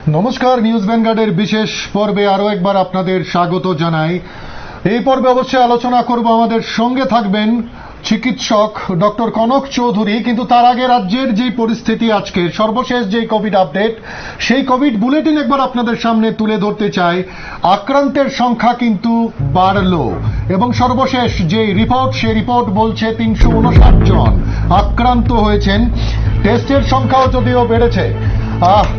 নমস্কার, নিউজ ভ্যানগার্ডের বিশেষ পর্বে আরো একবার আপনাদের স্বাগত জানাই। এই পর্বে অবশ্যই আলোচনা করব, আমাদের সঙ্গে থাকবেন চিকিৎসক ডক্টর কনক চৌধুরী। কিন্তু তার আগে রাজ্যের যে পরিস্থিতি, আজকে সর্বশেষ যে কোভিড আপডেট, সেই কোভিড বুলেটিন একবার আপনাদের সামনে তুলে ধরতে চাই। আক্রান্তের সংখ্যা কিন্তু বাড়লো এবং সর্বশেষ যে রিপোর্ট, সেই রিপোর্ট বলছে 359 জন আক্রান্ত হয়েছেন। টেস্টের সংখ্যাও যদিও বেড়েছে।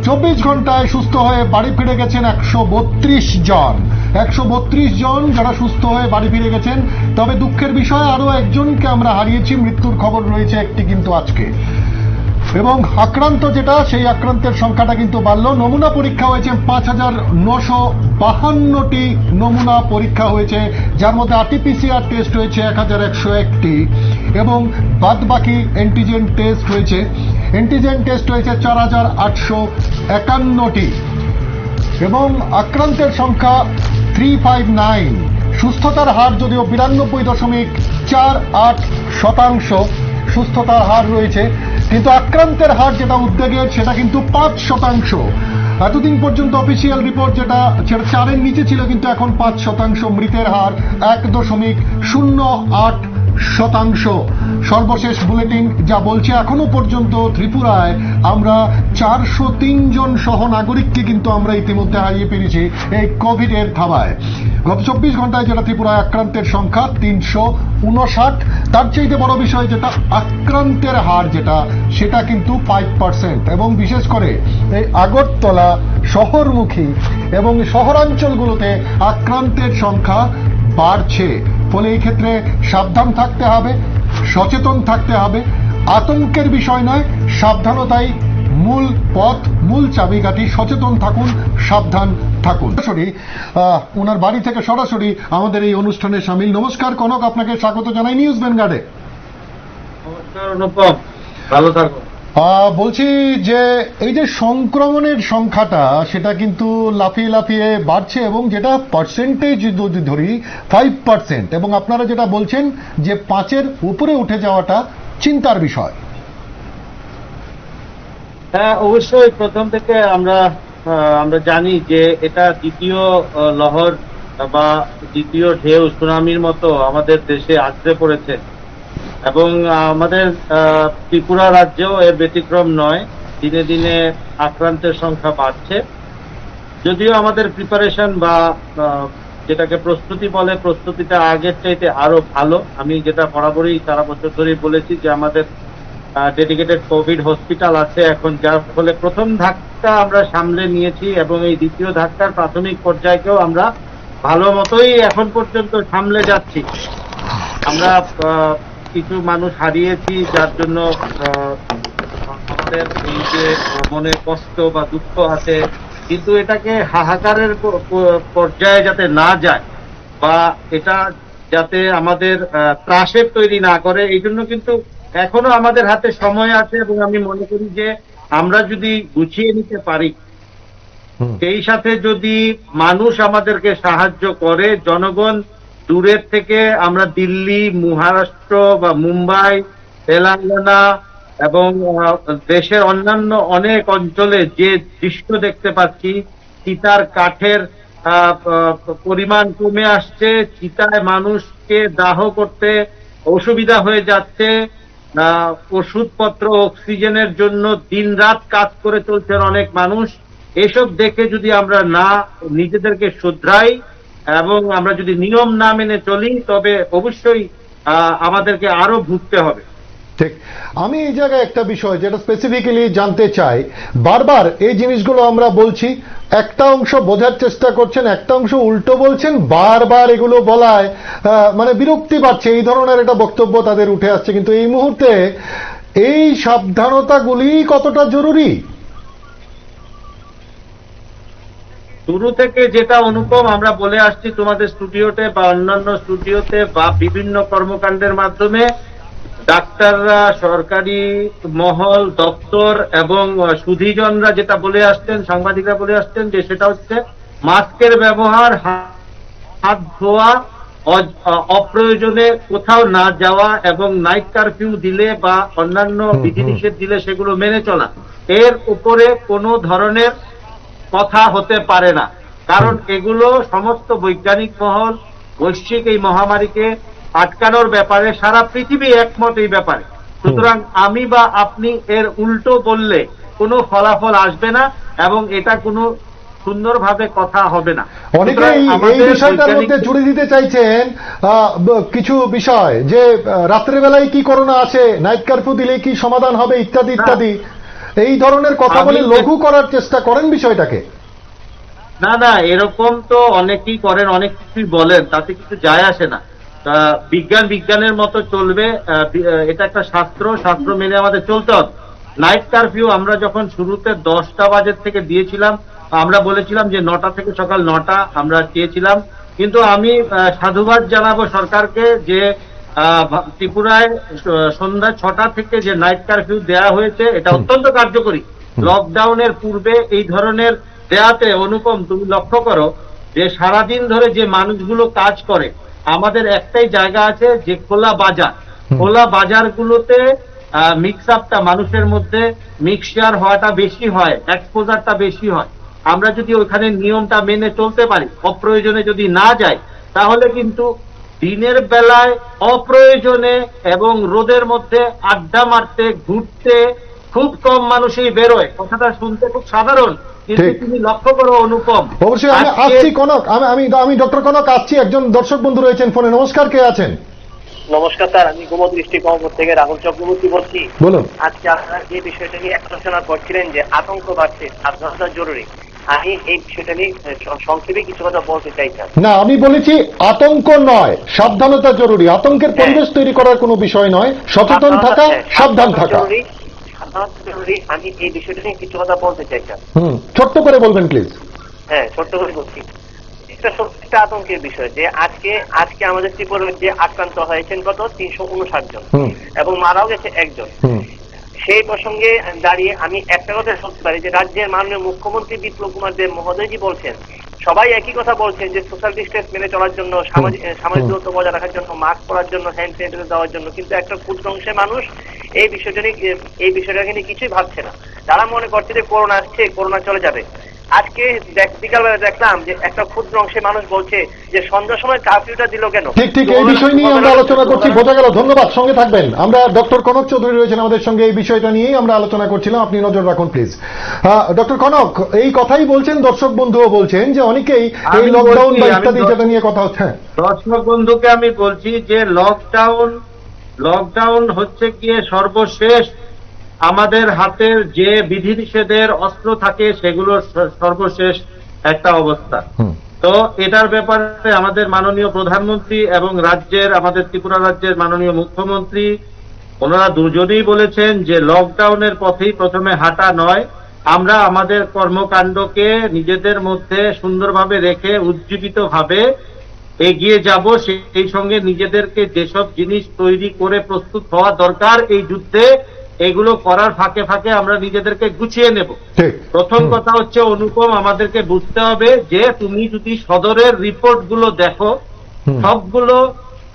24 ঘন্টায় সুস্থ হয়ে বাড়ি ফিরে গেছেন 132 জন। 132 জন যারা সুস্থ হয়ে বাড়ি ফিরে গেছেন। তবে দুঃখের বিষয়, আরো একজনকে আমরা হারিয়েছি, মৃত্যুর খবর রয়েছে একটি কিন্তু আজকে। এবং আক্রান্ত যেটা, সেই আক্রান্তের সংখ্যাটা কিন্তু বাড়লো। নমুনা পরীক্ষা হয়েছে 5952টি নমুনা পরীক্ষা হয়েছে, যার মধ্যে আরটিপিসিআর টেস্ট হয়েছে 1101টি এবং বাদ বাকি অ্যান্টিজেন টেস্ট হয়েছে। অ্যান্টিজেন টেস্ট হয়েছে 4851টি এবং আক্রান্তের সংখ্যা 359। সুস্থতার হার যদিও 92.48% সুস্থতার হার রয়েছে, কিন্তু আক্রান্তের হার যেটা উদ্বেগের, সেটা কিন্তু 5%। এতদিন পর্যন্ত অফিসিয়াল রিপোর্ট যেটা 4-এর নিচে ছিল, কিন্তু এখন 5%। মৃতের হার 1.08%। সর্বশেষ বুলেটিন যা বলছে, এখনো পর্যন্ত ত্রিপুরায় আমরা 403 জন সহ নাগরিককে কিন্তু আমরা ইতিমধ্যে হারিয়ে ফেলেছি এই কোভিডের থাবায়। গত 24 ঘন্টায় যেটা ত্রিপুরায় আক্রান্তের সংখ্যা 359। তার চাইতে বড় বিষয় যেটা, আক্রান্তের হার যেটা, সেটা কিন্তু 5%। এবং বিশেষ করে এই আগরতলা শহরমুখী এবং শহরাঞ্চলগুলোতে আক্রান্তের সংখ্যা বাড়ছে। ফলে এই ক্ষেত্রে সাবধান থাকতে হবে, সচেতন থাকতে হবে। আতঙ্কের বিষয় নয়, সাবধানতাই মূল পথ, মূল চাবিকাঠি। সচেতন থাকুন, সাবধান থাকুন। সরাসরি ওনার বাড়ি থেকে সরাসরি আমাদের এই অনুষ্ঠানে সামিল। নমস্কার কনক, আপনাকে স্বাগত জানাই নিউজ ভ্যানগার্ডে। নমস্কার অনুপম, ভালো থাকুন। বলছি যে এই যে সংক্রমণের সংখ্যাটা, সেটা কিন্তু লাফিয়ে লাফিয়ে বাড়ছে এবং যেটা পার্সেন্টেজ যদি ধরি 5%, এবং আপনারা যেটা বলছেন যে 5-এর উপরে উঠে যাওয়াটা চিন্তার বিষয়। হ্যাঁ, অবশ্যই। প্রথম থেকে আমরা জানি যে এটা দ্বিতীয় লহর বা দ্বিতীয় ঢেউ, সুনামির মতো আমাদের দেশে আছড়ে পড়েছে এবং আমাদের ত্রিপুরা রাজ্যেও এর ব্যতিক্রম নয়। দিনে দিনে আক্রান্তের সংখ্যা বাড়ছে। যদিও আমাদের প্রিপারেশন বা যেটাকে প্রস্তুতি বলে, প্রস্তুতিটা আগের চাইতে আরো ভালো। আমি যেটা বরাবরই সারা বছর ধরেই বলেছি যে আমাদের ডেডিকেটেড কোভিড হসপিটাল আছে এখন, যার ফলে প্রথম ধাক্কা আমরা সামলে নিয়েছি এবং এই দ্বিতীয় ধাক্কার প্রাথমিক পর্যায়কেও আমরা ভালো মতোই এখন পর্যন্ত সামলে যাচ্ছি। আমরা কিছু মানুষ হারিয়েছি, যার জন্য আমাদের এই যে মনে কষ্ট বা দুঃখ আছে, কিন্তু এটাকে হাহাকারের পর্যায়ে যাতে না যায় বা এটা যাতে আমাদের ত্রাসের তৈরি না করে, এই জন্য কিন্তু এখনো আমাদের হাতে সময় আছে এবং আমি মনে করি যে আমরা যদি গুছিয়ে নিতে পারি, সেই সাথে যদি মানুষ আমাদেরকে সাহায্য করে, জনগণ দূরের থেকে, আমরা দিল্লি, মহারাষ্ট্র বা মুম্বাই, তেলেঙ্গানা এবং দেশের অন্যান্য অনেক অঞ্চলে যে দৃশ্য দেখতে পাচ্ছি, চিতার কাঠের পরিমাণ কমে আসছে, চিতায় মানুষকে দাহ করতে অসুবিধা হয়ে যাচ্ছে, ওষুধপত্র, অক্সিজেনের জন্য দিনরাত কাজ করে চলছেন অনেক মানুষ। এসব দেখে যদি আমরা না নিজেদেরকে শুধরাই এবং আমরা যদি নিয়ম না মেনে চলি, তবে অবশ্যই আমাদেরকে আরো ভুগতে হবে। ঠিক। আমি এই জায়গায় একটা বিষয় যেটা স্পেসিফিক্যালি জানতে চাই, বারবার এই জিনিসগুলো আমরা বলছি, একটা অংশ বোঝার চেষ্টা করছেন, একটা অংশ উল্টো বলছেন। বারবার এগুলো বলায় মানে বিরক্তি পাচ্ছে, এই ধরনের একটা বক্তব্য তাদের উঠে আসছে। কিন্তু এই মুহূর্তে এই সাবধানতাগুলি কতটা জরুরি? শুরু থেকে যেটা অনুপম আমরা বলে আসছি তোমাদের স্টুডিওতে বা অন্যান্য স্টুডিওতে বা বিভিন্ন কর্মকাণ্ডের মাধ্যমে, ডাক্তাররা, সরকারি মহল, দপ্তর এবং সুধীজনরা যেটা বলে আসছেন, সাংবাদিকরা বলে আসছেন, যে সেটা হচ্ছে মাস্কের ব্যবহার, হাত ধোয়া, অপ্রয়োজনে কোথাও না যাওয়া এবং নাইট কারফিউ দিলে বা অন্যান্য বিধিনিষেধ দিলে সেগুলো মেনে চলা। এর উপরে কোনো ধরনের কথা হতে পারে না, কারণ এগুলো সমস্ত বৈজ্ঞানিক মহল বৈশ্বিক এই মহামারীকে আটকানোর ব্যাপারে সারা পৃথিবী একমত এই ব্যাপারে। সুতরাং আমি বা আপনি এর উল্টো বললে কোনো ফলাফল আসবে না এবং এটা কোনো সুন্দরভাবে কথা হবে না। অনেকে এই বিষয়টার মধ্যে জুড়ে দিতে চাইছেন কিছু বিষয়, যে রাত্রের বেলায় কি করোনা আছে, নাইট কারফিউ দিলে কি সমাধান হবে, ইত্যাদি ইত্যাদি, এই ধরনের কথা বলে লঘু করার চেষ্টা করেন বিষয়টাকে। না না, এরকম তো অনেকেই করেন, অনেক কিছুই বলেন, তাতে কিছু যায় আসে না। বিজ্ঞান বিজ্ঞানের মতো চলবে, এটা একটা শাস্ত্র মেনে আমাদের চলতে হবে। নাইট কারফিউ আমরা যখন শুরুতে 10টা বাজে থেকে দিয়েছিলাম, আমরা বলেছিলাম যে 9টা থেকে সকাল 9টা আমরা চেয়েছিলাম, কিন্তু আমি সাধুবাদ জানাবো সরকারকে যে ত্রিপুরায় সন্ধ্যা 6টা থেকে যে নাইট কারফিউ দেওয়া হয়েছে এটা অত্যন্ত কার্যকরী। লকডাউনের পূর্বে এই ধরনের দেয়াতে, অনুপম তুমি লক্ষ্য করো যে সারাদিন ধরে যে মানুষগুলো কাজ করে, আমাদের একটাই জায়গা আছে যে খোলা বাজার, খোলা বাজারগুলোতে মিক্স আপটা মানুষের মধ্যে মিক্সচার হওয়াটা বেশি হয়, এক্সপোজারটা বেশি হয়। আমরা যদি ওখানে নিয়মটা মেনে চলতে পারি, অপ্রয়োজনে যদি না যাই, তাহলে কিন্তু দিনের বেলায় অপ্রয়োজনে এবং রোদের মধ্যে আড্ডা মারতে ঘুরতে খুব কম মানুষই বেরোয়। কথাটা শুনতে খুব সাধারণ, কিন্তু তুমি লক্ষ্য করো অনুপম। অবশ্যই আমি আসছি কনক, আমি ডক্টর কনক আসছি। একজন দর্শক বন্ধু রয়েছেন ফোনে। নমস্কার, কে আছেন? নমস্কার স্যার, আমি গোমতী ডিস্ট্রিক্ট কমলপুর থেকে রাহুল চক্রবর্তী বলছি। বলুন। আজকে আপনারা যে বিষয়টা নিয়ে আলোচনা করছিলেন যে আতঙ্ক বাড়ছে, সাবধানতা জরুরি, আমি এই বিষয়টা নিয়ে সংক্ষেপে কিছু কথা বলতে চাইছিলাম। না, আমি বলেছি আতঙ্ক নয়, সাবধানতা জরুরি। আতঙ্কের পরিবেশ তৈরি করার কোনো বিষয় নয়, সচেতন থাকা, সাবধান থাকা জরুরি। আমি এই বিষয়টা নিয়ে কিছু কথা বলতে চাইছিলাম। ছোট্ট করে বলবেন প্লিজ। হ্যাঁ, ছোট্ট করে বলছি। এটা সত্যি আতঙ্কের বিষয় যে আজকে আমাদের ত্রিপুরার যে আক্রান্ত হয়েছেন কত 359 জন এবং মারাও গেছে একজন। সেই প্রসঙ্গে দাঁড়িয়ে আমি একটা কথা বলতে পারি যে রাজ্যের মাননীয় মুখ্যমন্ত্রী বিপ্লব কুমার দেব মহোদয়জি বলছেন, সবাই একই কথা বলছেন যে সোশ্যাল ডিস্টেন্স মেনে চলার জন্য, সামাজিক দূরত্ব বজায় রাখার জন্য, মাস্ক পরার জন্য, হ্যান্ড স্যানিটাইজার দেওয়ার জন্য, কিন্তু একটা ক্ষুদ্র অংশের মানুষ এই বিষয়টাকে নিয়ে কিছুই ভাবছে না। তারা মনে করছে যে করোনা আসছে, করোনা চলে যাবে। আজকে বিকালবেলা দেখলাম যে একটা ক্ষুদ্র অংশের মানুষ বলছে যে সন্ধ্যার সময় কারফিউটা দিল কেন। ঠিক এই বিষয় নিয়ে আমরা আলোচনা করছি, বোঝা গেল। ধন্যবাদ, সঙ্গে থাকবেন। আমরা ডক্টর কনক চৌধুরী রয়েছেন আমাদের সঙ্গে, এই বিষয়টা নিয়েই আমরা আলোচনা করছিলাম, আপনি নজর রাখুন প্লিজ। ডক্টর কনক এই কথাই বলছেন, দর্শক বন্ধুও বলছেন যে অনেকেই এই লকডাউন বা ইত্যাদি যেটা নিয়ে কথা হচ্ছে। দর্শক বন্ধুকে আমি বলছি যে লকডাউন হচ্ছে গিয়ে সর্বশেষ আমাদের হাতের যে বিধিনিষেধের অস্ত্র থাকে সেগুলোর সর্বশেষ একটা অবস্থা। তো এটার ব্যাপারে আমাদের মাননীয় প্রধানমন্ত্রী এবং আমাদের ত্রিপুরা রাজ্যের মাননীয় মুখ্যমন্ত্রী, ওনারা দুজনেই বলেছেন যে লকডাউনের পথেই প্রথমে হাঁটা নয়, আমরা আমাদের কর্মকাণ্ডকে নিজেদের মধ্যে সুন্দরভাবে রেখে উজ্জীবিতভাবে এগিয়ে যাব। সেই সঙ্গে নিজেদেরকে যেসব জিনিস তৈরি করে প্রস্তুত হওয়া দরকার এই যুদ্ধে, এগুলো করার ফাঁকে ফাঁকে আমরা নিজেদেরকে গুছিয়ে নেব। প্রথম কথা হচ্ছে অনুপম, আমাদেরকে বুঝতে হবে যে তুমি যদি সদরের রিপোর্ট গুলো দেখো, সবগুলো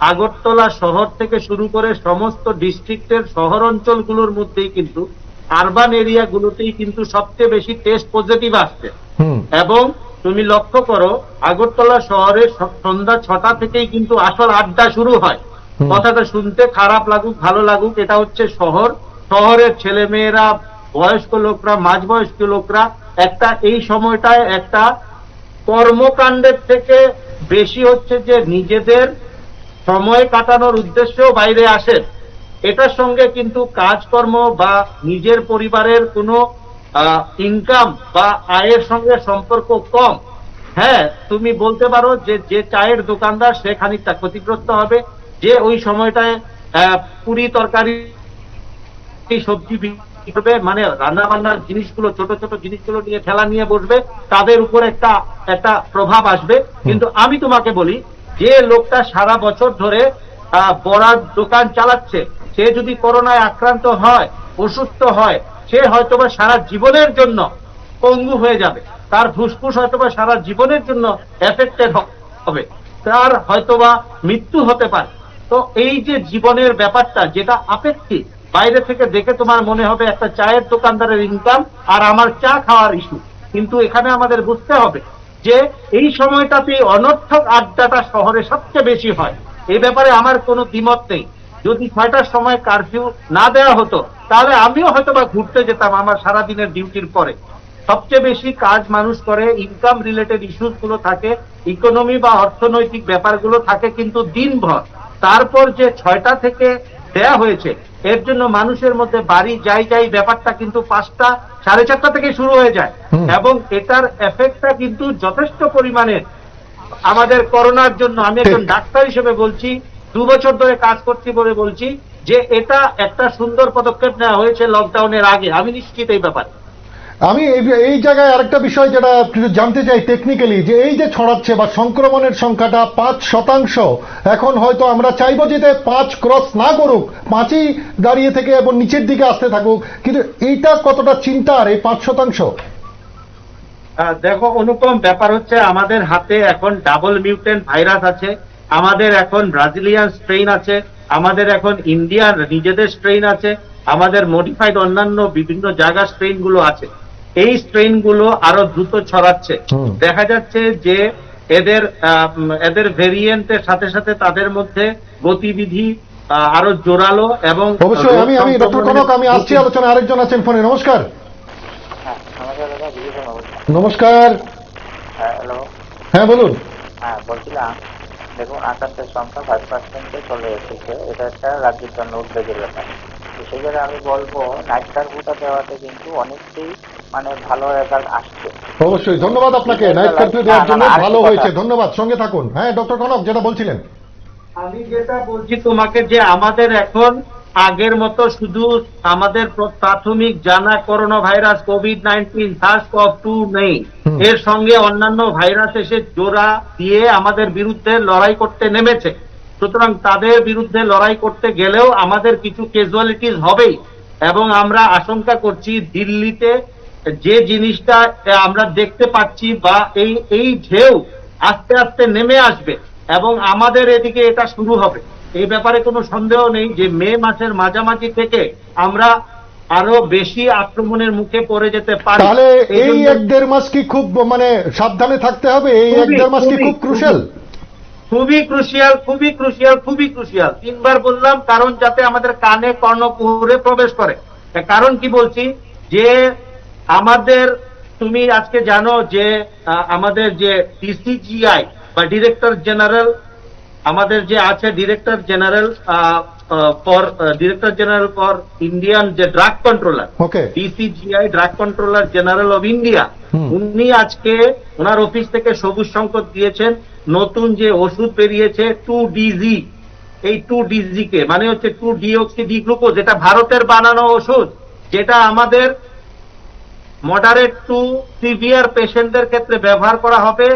আগরতলা শহর থেকে শুরু করে সমস্ত ডিস্ট্রিক্টের শহর অঞ্চলগুলোর মধ্যেই কিন্তু, আরবান এরিয়া গুলোতেই কিন্তু সবচেয়ে বেশি টেস্ট পজিটিভ আসছে। এবং তুমি লক্ষ্য করো আগরতলা শহরে সন্ধ্যা 6টা থেকেই কিন্তু আসল আড্ডা শুরু হয়। কথাটা শুনতে খারাপ লাগুক ভালো লাগুক, এটা হচ্ছে শহরের ছেলে মেয়েরা, বয়স্ক লোকরা, মাঝবয়স্ক লোকরা একটা এই সময়টায় একটা কর্মকাণ্ডের থেকে বেশি হচ্ছে যে নিজেদের সময় কাটানোর উদ্দেশ্যেও বাইরে আসেন। এটার সঙ্গে কিন্তু কাজকর্ম বা নিজের পরিবারের কোনো ইনকাম বা আয়ের সঙ্গে সম্পর্ক কম। হ্যাঁ, তুমি বলতে পারো যে চায়ের দোকানদার সে খানিকটা ক্ষতিগ্রস্ত হবে, যে ওই সময়টায় পুরি তরকারি সবজি বিক্রি করবে, মানে রান্না বান্নার জিনিসগুলো, ছোট ছোট জিনিসগুলো নিয়ে ঠেলা নিয়ে বসবে, তাদের উপর একটা প্রভাব আসবে। কিন্তু আমি তোমাকে বলি, যে লোকটা সারা বছর ধরে বড়ার দোকান চালাচ্ছে, সে যদি করোনায় আক্রান্ত হয়, অসুস্থ হয়, সে হয়তোবা সারা জীবনের জন্য পঙ্গু হয়ে যাবে, তার ফুসফুস হয়তোবা সারা জীবনের জন্য এফেক্টেড হবে, তার হয়তোবা মৃত্যু হতে পারে। তো এই যে জীবনের ব্যাপারটা, যেটা আপেক্ষিক, বাইরে থেকে দেখে তোমার মনে হবে একটা চায়ের দোকানদারের ইনকাম আর আমার চা খাওয়ার ইস্যু, কিন্তু এখানে আমাদের বুঝতে হবে যে এই সময়টাতে অনর্থক আড্ডাটা শহরে সবচেয়ে বেশি হয়। এই ব্যাপারে আমার কোনো দ্বিমত নেই। যদি 6টার সময় কারফিউ না দেওয়া হতো তাহলে আমিও হয়তো বা ঘুরতে যেতাম আমার সারাদিনের ডিউটির পরে। সবচেয়ে বেশি কাজ মানুষ করে, ইনকাম রিলেটেড ইস্যুস গুলো থাকে, ইকোনমি বা অর্থনৈতিক ব্যাপারগুলো থাকে কিন্তু দিনভর। তারপর যে 6টা থেকে দেয়া হয়েছে এর জন্য মানুষের মধ্যে বাড়ি যাই ব্যাপারটা কিন্তু 5টা 4:30 থেকে শুরু হয়ে যায় এবং এটার এফেক্টটা কিন্তু যথেষ্ট পরিমাণে আমাদের করোনার জন্য। আমি একজন ডাক্তার হিসেবে বলছি, 2 বছর ধরে কাজ করছি বলে বলছি যে এটা একটা সুন্দর পদক্ষেপ নেওয়া হয়েছে লকডাউনের আগে। আমি নিশ্চিত এই ব্যাপারে। আমি এই জায়গায় আরেকটা বিষয় যেটা জানতে চাই টেকনিক্যালি, যে এই যে ছড়াচ্ছে বা সংক্রমণের সংখ্যাটা 5%, এখন হয়তো আমরা চাইবো যে 5 ক্রস না করুক, 5ই দাঁড়িয়ে থেকে এবং নিচের দিকে আসতে থাকুক, কিন্তু এইটা কতটা চিন্তার এই 5%? দেখো অনুপম, ব্যাপার হচ্ছে আমাদের হাতে এখন ডাবল মিউটেন্ট ভাইরাস আছে, আমাদের এখন ব্রাজিলিয়ান স্ট্রেইন আছে, আমাদের এখন ইন্ডিয়ার নিজেদের স্ট্রেইন আছে, আমাদের মডিফাইড অন্যান্য বিভিন্ন জায়গার স্ট্রেইন গুলো আছে। এই স্ট্রেইন গুলো আরো দ্রুত ছড়াচ্ছে। দেখা যাচ্ছে যে এদের ভেরিয়েন্টের সাথে সাথে তাদের মধ্যে গতিবিধি আরো জোরালো এবং অবশ্যই। আমি ডক্টর কনক, আমি আসছি আলোচনা। আরেকজন আছেন ফোনে। নমস্কার। নমস্কার। হ্যালো। হ্যাঁ বলুন। হ্যাঁ বলছিলাম, দেখুন আকাশের সংখ্যা 5% চলে এসেছে, এটা একটা রাজ্যের জন্য উদ্বেগের ব্যাপার। তো সেই জায়গায় আমি বলবো নাইট কার্ফিউটা দেওয়াতে কিন্তু অনেকটাই ভালো রেজাল্ট আসছে। অবশ্যই ধন্যবাদ আপনাকে নাইট কারফিউ দেওয়ার জন্য, ভালো হয়েছে, ধন্যবাদ। সঙ্গে থাকুন। হ্যাঁ ডক্টর কনক, যেটা বলছিলেন। আমি যেটা বলছি তোমাকে যে আমাদের এখন আগের মতো শুধু আমাদের প্রাথমিক জানা করোনা ভাইরাস কোভিড-19 SARS-CoV-2 নেই, এর সঙ্গে অন্যান্য ভাইরাস এসে জোড়া দিয়ে আমাদের বিরুদ্ধে লড়াই করতে নেমেছে। সুতরাং তাদের বিরুদ্ধে লড়াই করতে গেলেও আমাদের কিছু ক্যাজুয়ালিটিস হবেই এবং আমরা আশঙ্কা করছি দিল্লিতে যে জিনিসটা আমরা দেখতে পাচ্ছি বা এই ঢেউ আস্তে আস্তে নেমে আসবে এবং আমাদের এদিকে এটা শুরু হবে। এই ব্যাপারে কোনো সন্দেহ নেই যে মে মাসের মাঝামাঝি থেকে আমরা আরো বেশি আক্রমণের মুখে পড়ে যেতে পারি। তাহলে এই 1-1.5 মাস কি খুব সাবধানে থাকতে হবে? এই 1-1.5 মাস কি খুব ক্রুশিয়াল? খুবই ক্রুশিয়াল, খুবই ক্রুশিয়াল, খুবই ক্রুশিয়াল। 3বার বললাম, কারণ যাতে আমাদের কানে কর্ণকুহরে প্রবেশ করে। কারণ কি বলছি যে আমাদের, তুমি আজকে জানো যে আমাদের যে ডিসিজিআই বা ডিরেক্টর জেনারেল, আমাদের যে আছে ডিরেক্টর জেনারেল ফর ইন্ডিয়ান যে drug controller, DCGI drug controller general of India, উনি আজকে ওনার অফিস থেকে সবুজ সংকেত দিয়েছেন নতুন যে ওষুধ বেরিয়েছে 2DG। এই 2DG কে মানে হচ্ছে 2-ডিঅক্সি-ডি গ্লুকোজ, এটা ভারতের বানানো ওষুধ, যেটা আমাদের মডারেট টু সিভিয়ার পেশেন্টদের ক্ষেত্রে ব্যবহার করা হবে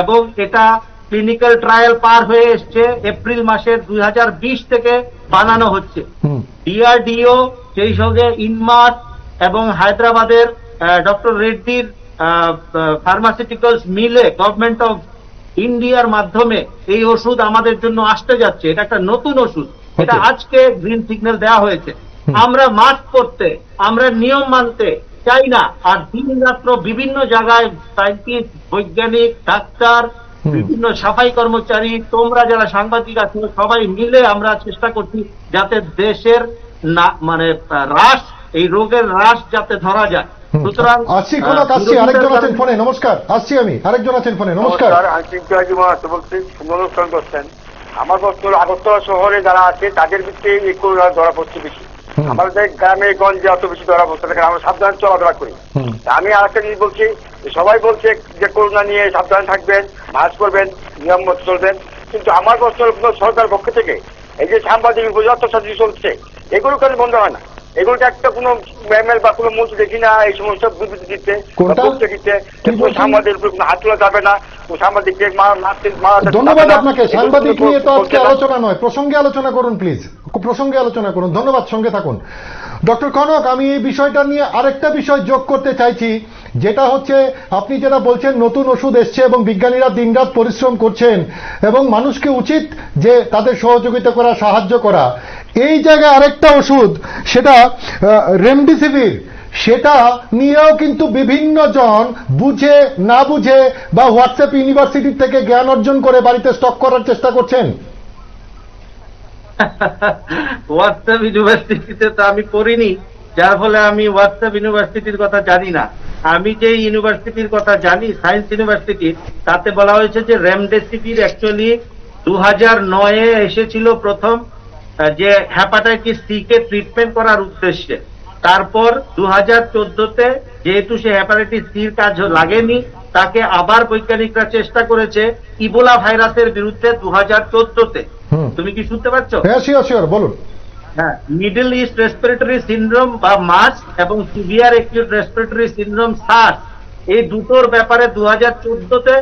এবং এটা ক্লিনিক্যাল ট্রায়াল পার হয়ে এসছে। এপ্রিল মাসের 2020 থেকে বানানো হচ্ছে। ডিআরডিও সেই সঙ্গে ইনমাস এবং হায়দ্রাবাদের ডক্টর রেড্ডির ফার্মাসিউটিক্যালস মিলে গভর্নমেন্ট অফ ইন্ডিয়ার মাধ্যমে এই ওষুধ আমাদের জন্য আসতে যাচ্ছে। এটা একটা নতুন ওষুধ, এটা আজকে গ্রিন সিগন্যাল দেওয়া হয়েছে। আমরা মাস্ক পরতে, আমরা নিয়ম মানতে চাই না। আর দিন রাত্র বিভিন্ন জায়গায় সায়েন্টিস্ট, বৈজ্ঞানিক, ডাক্তার, বিভিন্ন সাফাই কর্মচারী, তোমরা যারা সাংবাদিক আছো, সবাই মিলে আমরা চেষ্টা করছি যাতে দেশের হ্রাস, এই রোগের হ্রাস যাতে ধরা যায়। সুতরাং আরেকজন আছেন ফোনে। নমস্কার। আসছি আমি, আরেকজন আছেন ফোনে। নমস্কার। বলছি, সুন্দর অনুষ্ঠান করছেন। আমার প্রশ্ন, আগরতলা শহরে যারা আছে তাদের ভিত্তি এই করোনা ধরা পড়ছে বেশি। আমাদের গ্রামে গঞ্জে অত বেশি ধরা পড়ছে না, আমরা সাবধানে চলাফেরা করি। আমি আরেকটা জিনিস বলছি, সবাই বলছে যে করোনা নিয়ে সাবধানে থাকবেন, মাস্ক করবেন, নিয়ম মতো চলবেন, কিন্তু আমার প্রশ্ন সরকার পক্ষ থেকে এই যে সাংবাদিক অত্যাচার চলছে, এগুলো কেন বন্ধ হয় না? এগুলোকে একটা কোনো এমএল বা কোনো মন্ত্রী দেখি না এই সমস্ত বিবৃতি দিতে, দিতে সাংবাদিকের উপরে কোনো হাত তোলা যাবে না, সাংবাদিককে ধন্যবাদ আপনাকে। সাংবাদিক নিয়ে তো আজকে আলোচনা নয়, প্রসঙ্গে আলোচনা করুন প্লিজ, প্রসঙ্গে আলোচনা করুন। ধন্যবাদ, সঙ্গে থাকুন। ডক্টর কনক, আমি এই বিষয়টা নিয়ে আরেকটা বিষয় যোগ করতে চাইছি, যেটা হচ্ছে আপনি যেটা বলছেন নতুন ওষুধ এসছে এবং বিজ্ঞানীরা দিনরাত পরিশ্রম করছেন এবং মানুষকে উচিত যে তাদের সহযোগিতা করা, সাহায্য করা। এই জায়গায় আরেকটা ওষুধ, সেটা রেমডেসিভির, সেটা নিয়েও কিন্তু বিভিন্ন জন বুঝে না বুঝে বা হোয়াটসঅ্যাপ ইউনিভার্সিটি থেকে জ্ঞান অর্জন করে বাড়িতে স্টক করার চেষ্টা করছেন। হোয়াটসঅ্যাপ ইউনিভার্সিটিতে তো আমি পড়িনি, যার ফলে আমি হোয়াটসঅ্যাপ ইউনিভার্সিটির কথা জানি না। আমি যে ইউনিভার্সিটির কথা জানি, সায়েন্স ইউনিভার্সিটি, তাতে বলা হয়েছে যে রেমডেসিভির অ্যাকচুয়ালি 2009-এ এসেছিল প্রথম, যে হ্যাপাটাইটিস সি কে ট্রিটমেন্ট করার উদ্দেশ্যে। তারপর 2014-তে যেহেতু সে হ্যাপাটাইটিস সির কাজ লাগেনি, তাকে আবার বৈজ্ঞানিকরা চেষ্টা করেছে ইবোলা ভাইরাসের বিরুদ্ধে 2014-তে। তুমি কি শুনতে পাচ্ছ? হ্যাঁ, শিওর, বলুন। হ্যাঁ, মিডল ইস্ট রেসপিরেটরি সিনড্রোম বা মার্স এবং severe acute respiratory syndrome SARS, এই দুটোর ব্যাপারে 2014-তে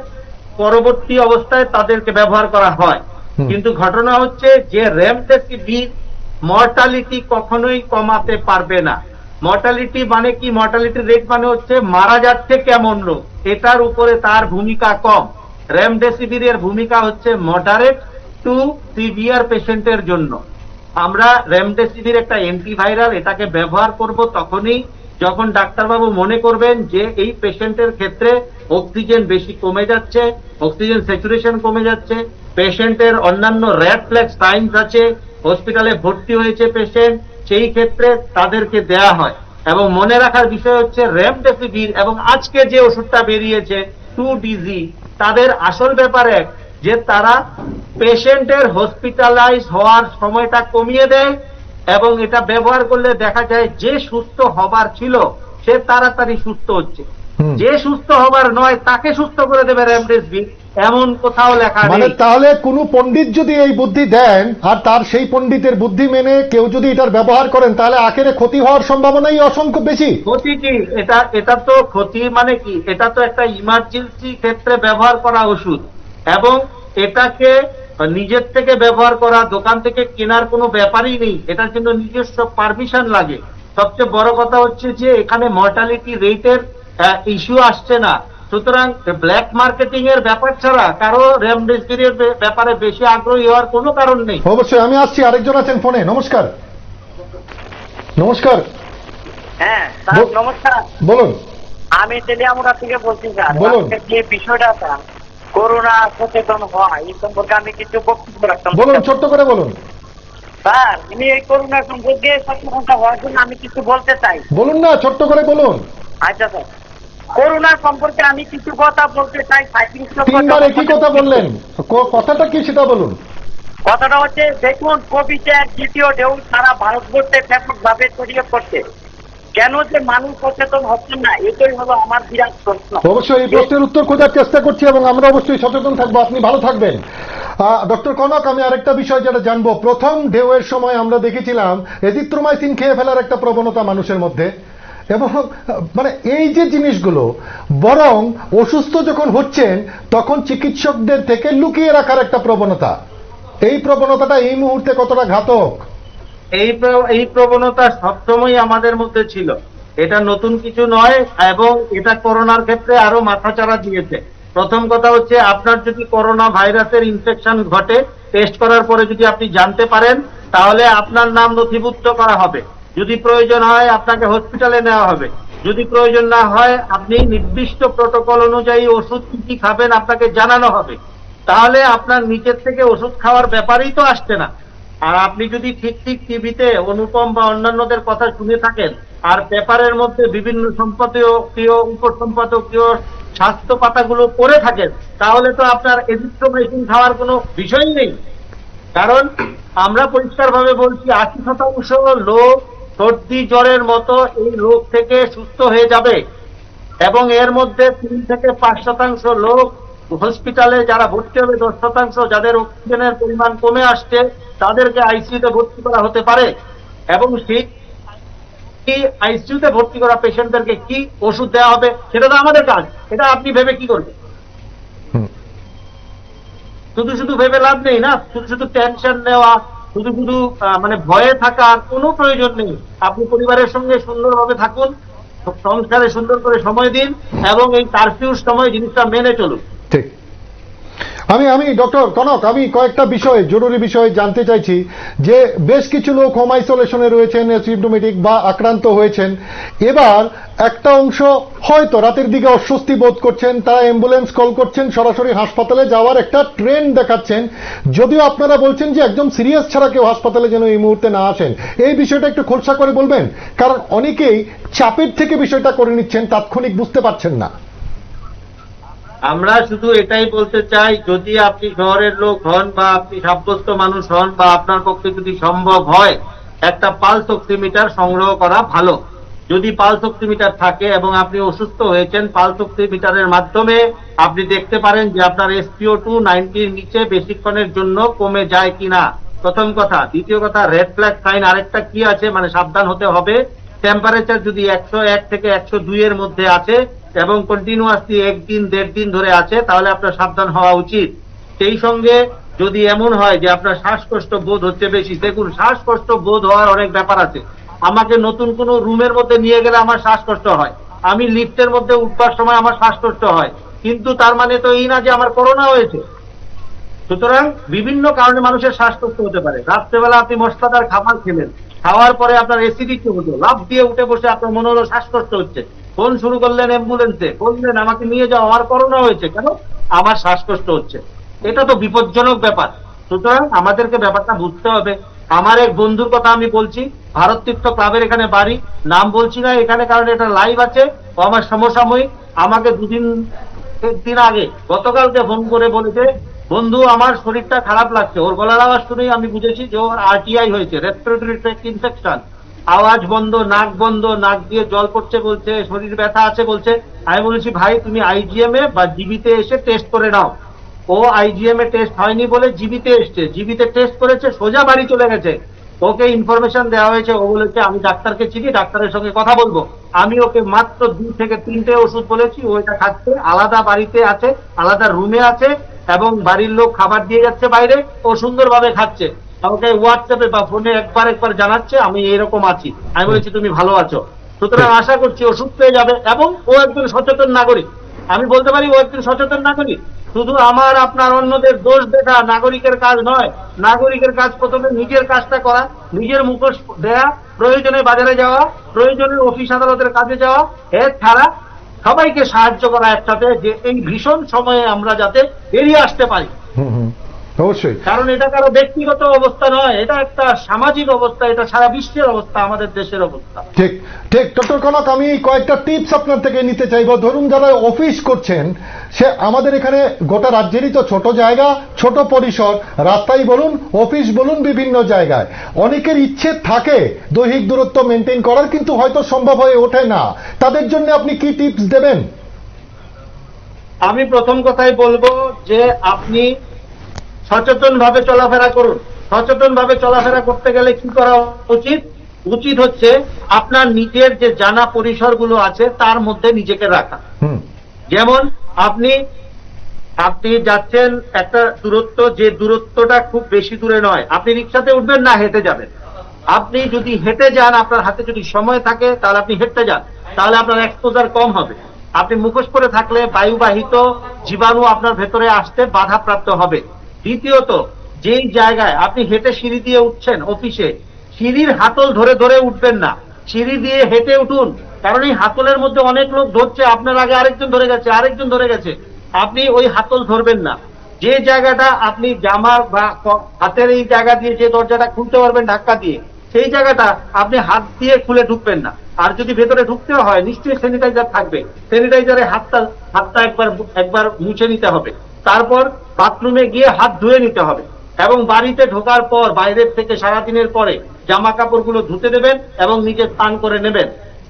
পরবর্তী অবস্থায় তাদেরকে ব্যবহার করা হয়। কিন্তু ঘটনা হচ্ছে যে রেমডেসিভির মর্টালিটি কখনোই কমাতে পারবে না। মর্টালিটি মানে কি? মর্টালিটি রেট মানে হচ্ছে মারা যাচ্ছে কেমন লোক, এটার উপরে তার ভূমিকা কম। রেমডেসিভিরের ভূমিকা হচ্ছে মডারেট টু সিভিয়ার পেশেন্টের জন্য। আমরা রেমডেসিভির একটা অ্যান্টিভাইরাল, এটাকে ব্যবহার করব তখনই যখন ডাক্তারবাবু মনে করবেন যে এই পেশেন্টের ক্ষেত্রে অক্সিজেন বেশি কমে যাচ্ছে, অক্সিজেন স্যাচুরেশন কমে যাচ্ছে, পেশেন্টের অন্যান্য রেড ফ্ল্যাগ সাইনস আছে, হসপিটালে ভর্তি হয়েছে পেশেন্ট, সেই ক্ষেত্রে তাদেরকে দেয়া হয়। এবং মনে রাখার বিষয় হচ্ছে রেমডেসিভির এবং আজকে যে ওষুধটা বেরিয়েছে 2DG, তাদের আসল ব্যাপার এক, যে তারা পেশেন্টের হসপিটালাইজ হওয়ার সময়টা কমিয়ে দেয় এবং এটা ব্যবহার করলে দেখা যায় যে সুস্থ হবার ছিল সে তাড়াতাড়ি সুস্থ হচ্ছে, যে সুস্থ হবার নয় তাকে সুস্থ করে দেবে রেমডেসিভির, এমন কোথাও লেখা মানে নেই। তাহলে কোন পণ্ডিত যদি এই বুদ্ধি দেন আর তার সেই পণ্ডিতের বুদ্ধি মেনে কেউ যদি এটার ব্যবহার করেন, তাহলে আখেরে ক্ষতি হওয়ার সম্ভাবনাই অসংখ্য বেশি। ক্ষতি কি? এটা তো ক্ষতি মানে কি? এটা তো একটা ইমার্জেন্সি ক্ষেত্রে ব্যবহার করা ওষুধ, এবং এটাকে নিজের থেকে ব্যবহার করা, দোকান থেকে কেনার কোনো ব্যাপারই নেই, এটার জন্য নিজস্ব পারমিশন লাগে। সবচেয়ে বড় কথা হচ্ছে যে এখানে মর্টালিটি রেটের ইস্যু আসছে না। সুতরাং ব্ল্যাক মার্কেটিং এর ব্যাপার ছাড়া কারো রেমডেসিভিরের ব্যাপারে বেশি আগ্রহী হওয়ার কোনো কারণ নেই। অবশ্যই, আমি আসছি, আরেকজন আছেন ফোনে। নমস্কার। হ্যাঁ স্যার, নমস্কার। বলুন। আমি তেলিয়ামুড়া থেকে বলছি স্যার। বলুন। আজকে যে বিষয়টা স্যার, করোনা সচেতন হওয়া, এই সম্পর্কে আমি কিছু বক্তব্য রাখতাম। বলুন, ছোট্ট করে বলুন। স্যার, আমি এই করোনা সম্পর্কে সচেতনতা হওয়ার জন্য আমি কিছু বলতে চাই। বলুন না, ছোট্ট করে বলুন। আচ্ছা স্যার, করোনা সম্পর্কে আমি কিছু কথা বলতে চাই। তিনবার একই কথা বললেন, কথাটা কি সেটা বলুন। কথাটা হচ্ছে, দেখুন, কোভিডের দ্বিতীয় ঢেউ সারা ভারতবর্ষে ব্যাপকভাবে ছড়িয়ে পড়ছে। কেন যে মানুষ সচেতন হচ্ছেন না, এটাই হলো আমার বিরাট প্রশ্ন। অবশ্যই এই প্রশ্নের উত্তর খোঁজার চেষ্টা করছি এবং আমরা অবশ্যই সচেতন থাকবো। আপনি ভালো থাকবেন। ডক্টর কনক, আমি আরেকটা বিষয় যেটা জানবো, প্রথম ঢেউয়ের সময় আমরা দেখেছিলাম এজিথ্রোমাইসিন খেয়ে ফেলার একটা প্রবণতা মানুষের মধ্যে, এবং মানে এই যে জিনিসগুলো, বরং অসুস্থ যখন হচ্ছেন তখন চিকিৎসকদের থেকে লুকিয়ে রাখার একটা প্রবণতা, এই প্রবণতাটা এই মুহূর্তে কতটা ঘাতক? এই প্রবণতা সবসময় আমাদের মধ্যে ছিল, এটা নতুন কিছু নয়, এবং এটা করোনার ক্ষেত্রে আরো মাথাচাড়া দিয়েছে। প্রথম কথা হচ্ছে, আপনার যদি করোনা ভাইরাসের ইনফেকশন ঘটে, টেস্ট করার পরে যদি আপনি জানতে পারেন, তাহলে আপনার নাম নথিভুক্ত করা হবে। যদি প্রয়োজন হয় আপনাকে হসপিটালে নেওয়া হবে, যদি প্রয়োজন না হয় আপনি নির্দিষ্ট প্রটোকল অনুযায়ী ওষুধ কি খাবেন আপনাকে জানানো হবে। তাহলে আপনার নিচের থেকে ওষুধ খাওয়ার ব্যাপারেই তো আসছে না। আর আপনি যদি ঠিক টিভিতে অনুপম বা অন্যান্যদের কথা শুনে থাকেন আর পেপারের মধ্যে বিভিন্ন সম্পাদকীয়, উপসম্পাদকীয় স্বাস্থ্য পাতাগুলো পড়ে থাকেন, তাহলে তো আপনার এজিথ্রোমাইসিন খাওয়ার কোনো বিষয়ই নেই। কারণ আমরা পরিষ্কারভাবে বলছি, 80% লোক সর্দি জ্বরের মতো এই রোগ থেকে সুস্থ হয়ে যাবে, এবং এর মধ্যে 3 থেকে 5% লোক হসপিটালে যারা ভর্তি হবে, 10% যাদের অক্সিজেনের পরিমাণ কমে আসছে তাদেরকে আইসিইউতে ভর্তি করা হতে পারে। এবং সেই আইসিইউতে ভর্তি করা পেশেন্টদেরকে কি ওষুধ দেওয়া হবে সেটা তো আমাদের কাজ, এটা আপনি ভেবে কি করবেন? শুধু ভেবে লাভ নেই না, শুধু টেনশন নেওয়া, শুধু মানে ভয়ে থাকার কোনো প্রয়োজন নেই। আপনি পরিবারের সঙ্গে সুন্দরভাবে থাকুন, সংসারে সুন্দর করে সময় দিন, এবং এই কারফিউর সময় জিনিসটা মেনে চলুন। ঠিক। আমি ডক্টর কনক, আমি কয়েকটা জরুরি বিষয় জানতে চাইছি যে বেশ কিছু লোক হোম আইসোলেশনে রয়েছেন, সিম্পটোমেটিক বা আক্রান্ত হয়েছেন। এবার একটা অংশ হয়তো রাতের দিকে অস্বস্তি বোধ করছেন, তারা অ্যাম্বুলেন্স কল করছেন, সরাসরি হাসপাতালে যাওয়ার একটা ট্রেন্ড দেখাচ্ছেন। যদিও আপনারা বলছেন যে একদম সিরিয়াস ছাড়া কেউ হাসপাতালে যেন এই মুহূর্তে না আসেন। এই বিষয়টা একটু খোলসা করে বলবেন, কারণ অনেকেই চাপের থেকে বিষয়টা করে নিচ্ছেন, তাৎক্ষণিক বুঝতে পারছেন না। আমরা শুধু এটাই বলতে চাই, যদি আপনি শহরের লোক হন বা আপনি সাব্যস্ত মানুষ হন বা আপনার পক্ষে যদি সম্ভব হয়, একটা পালস অক্সিমিটার সংগ্রহ করা ভালো। যদি পালস অক্সিমিটার থাকে এবং আপনি অসুস্থ হয়েছেন, পালস অক্সিমিটারের মাধ্যমে আপনি দেখতে পারেন যে আপনার SpO2 90-র নিচে বেশিক্ষণের জন্য কমে যায় কিনা, প্রথম কথা। দ্বিতীয় কথা, রেড ফ্ল্যাগ সাইন আরেকটা কি আছে, মানে সাবধান হতে হবে। টেম্পারেচার যদি 101 থেকে 102 এর মধ্যে আছে এবং কন্টিনিউয়াসলি 1 দিন 1.5 দিন ধরে আছে, তাহলে আপনার সাবধান হওয়া উচিত। সেই সঙ্গে যদি এমন হয় যে আপনার শ্বাসকষ্ট বোধ হচ্ছে বেশি, দেখুন শ্বাসকষ্ট বোধ হওয়ার অনেক ব্যাপার আছে। আমাকে নতুন কোন রুমের মধ্যে নিয়ে গেলে আমার শ্বাসকষ্ট হয়, আমি লিফটের মধ্যে উঠবার সময় আমার শ্বাসকষ্ট হয়, কিন্তু তার মানে তো এই না যে আমার করোনা হয়েছে। সুতরাং বিভিন্ন কারণে মানুষের শ্বাসকষ্ট হতে পারে। রাত্রেবেলা আপনি মশলাদার খাবার খেলেন, খাওয়ার পরে আপনার অ্যাসিডিটি হতো, লাফ দিয়ে উঠে বসে আপনার মনে হলো শ্বাসকষ্ট হচ্ছে, ফোন শুরু করলেন অ্যাম্বুলেন্সে, বললেন আমাকে নিয়ে যাও, আমার করোনা হয়েছে। কেন? আমার শ্বাসকষ্ট হচ্ছে। এটা তো বিপজ্জনক ব্যাপার। সুতরাং আমাদেরকে ব্যাপারটা বুঝতে হবে। আমার এক বন্ধুর কথা আমি বলছি, ভারত তীর্থ ক্লাবের এখানে বাড়ি, নাম বলছি না এখানে কারণ এটা লাইভ আছে। ও আমার সমসাময়িক, আমাকে একদিন আগে গতকালকে ফোন করে বলেছে, বন্ধু আমার শরীরটা খারাপ লাগছে। ওর গলার আওয়াজ শুনেই আমি বুঝেছি যে ওর RTI হয়েছে, রেসপিরেটরি ট্র্যাক্ট ইনফেকশন। আওয়াজ বন্ধ, নাক দিয়ে জল পড়ছে, বলছে শরীর ব্যথা আছে বলছে। আমি বলেছি ভাই তুমি IGM এ বা জিবিতে এসে টেস্ট করে নাও। ও IGM এ টেস্ট হয়নি বলে জিবিতে এসছে, জিবিতে টেস্ট করেছে, সোজা বাড়ি চলে গেছে। ওকে ইনফরমেশন দেওয়া হয়েছে, ও বলেছে আমি ডাক্তারকে চিনি, ডাক্তারের সঙ্গে কথা বলবো। আমি ওকে মাত্র 2 থেকে 3টে ওষুধ বলেছি, ও এটা খাচ্ছে, আলাদা বাড়িতে আছে, আলাদা রুমে আছে এবং বাড়ির লোক খাবার দিয়ে যাচ্ছে বাইরে, ও সুন্দরভাবে খাচ্ছে। আমাকে হোয়াটসঅ্যাপে বা ফোনে একবার জানাচ্ছে আমি এইরকম আছি। আমি বলেছি তুমি ভালো আছো। সুতরাং আশা করছি ওষুধ পেয়ে যাবে এবং ও একজন সচেতন নাগরিক। আমি বলতে পারি ও একজন সচেতন নাগরিক। শুধু আমার আপনার অন্যদের দোষ দেখা নাগরিকের কাজ নয়। নাগরিকের কাজ প্রথমে নিজের কাজটা করা, নিজের মুখোশ দেয়া, প্রয়োজনে বাজারে যাওয়া, প্রয়োজনে অফিস আদালতের কাজে যাওয়া, এর ছাড়া সবাইকে সাহায্য করা একসাথে, যে এই ভীষণ সময়ে আমরা যাতে বেরিয়ে আসতে পারি। অবশ্যই, কারণ এটা কারো ব্যক্তিগত অবস্থা নয়, এটা একটা সামাজিক অবস্থা, এটা সারা বিশ্বের অবস্থা, আমাদের দেশের অবস্থা। ঠিক ঠিক। ডক্টর কনক, আমি কয়েকটা টিপস আপনার থেকে নিতে চাইবো। ধরুন যারা অফিস করছেন, সে আমাদের এখানে গোটা রাজ্যেরই তো ছোট জায়গা, ছোট পরিসর, রাস্তাই বলুন, অফিস বলুন, বিভিন্ন জায়গায় অনেকের ইচ্ছে থাকে দৈহিক দূরত্ব মেনটেন করার, কিন্তু হয়তো সম্ভব হয়ে ওঠে না। তাদের জন্য আপনি কি টিপস দেবেন? আমি প্রথম কথাই বলবো যে আপনি সচেতন ভাবে চলাফেরা করুন। সচেতন ভাবে চলাফেরা করতে গেলে কি করা উচিত? উচিত হচ্ছে আপনার নিজের যে জানা পরিসরগুলো আছে তার মধ্যে নিজেকে রাখা। যেমন আপনি যাচ্ছেন একটা দূরত্ব, যে দূরত্বটা খুব বেশি দূরে নয়, আপনি রিক্সাতে উঠবেন না হেঁটে যাবেন। আপনি যদি হেঁটে যান, আপনার হাতে যদি সময় থাকে তাহলে আপনি হেঁটে যান, তাহলে আপনার এক্সপোজার কম হবে। আপনি মুখোশ পরে থাকলে বায়ুবাহিত জীবাণু আপনার ভেতরে আসতে বাধাপ্রাপ্ত হবে। দ্বিতীয়ত, যেই জায়গায় আপনি হেঁটে সিঁড়ি দিয়ে উঠছেন অফিসে, সিঁড়ির হাতল ধরে ধরে উঠবেন না, সিঁড়ি দিয়ে হেঁটে উঠুন। কারণ এই হাতলের মধ্যে অনেক লোক ধরছে, আপনার আগে আরেকজন ধরে গেছে, আপনি ওই হাতল ধরবেন না। যে জায়গাটা আপনি জামা বা হাতের এই জায়গা দিয়ে যে দরজাটা খুলতে পারবেন ধাক্কা দিয়ে, সেই জায়গাটা আপনি হাত দিয়ে খুলে ঢুকবেন না। আর যদি ভেতরে ঢুকতে হয় নিশ্চয়ই স্যানিটাইজার থাকবে, স্যানিটাইজারে হাতটা একবার মুছে নিতে হবে। তারপর বাথরুমে গিয়ে হাত ধুয়ে নিতে হবে এবং বাড়িতে ঢোকার পর বাইরের থেকে সারাদিনের পরে জামা কাপড়গুলো ধুতে দেবেন এবং নিজে স্নান করে নেবেন।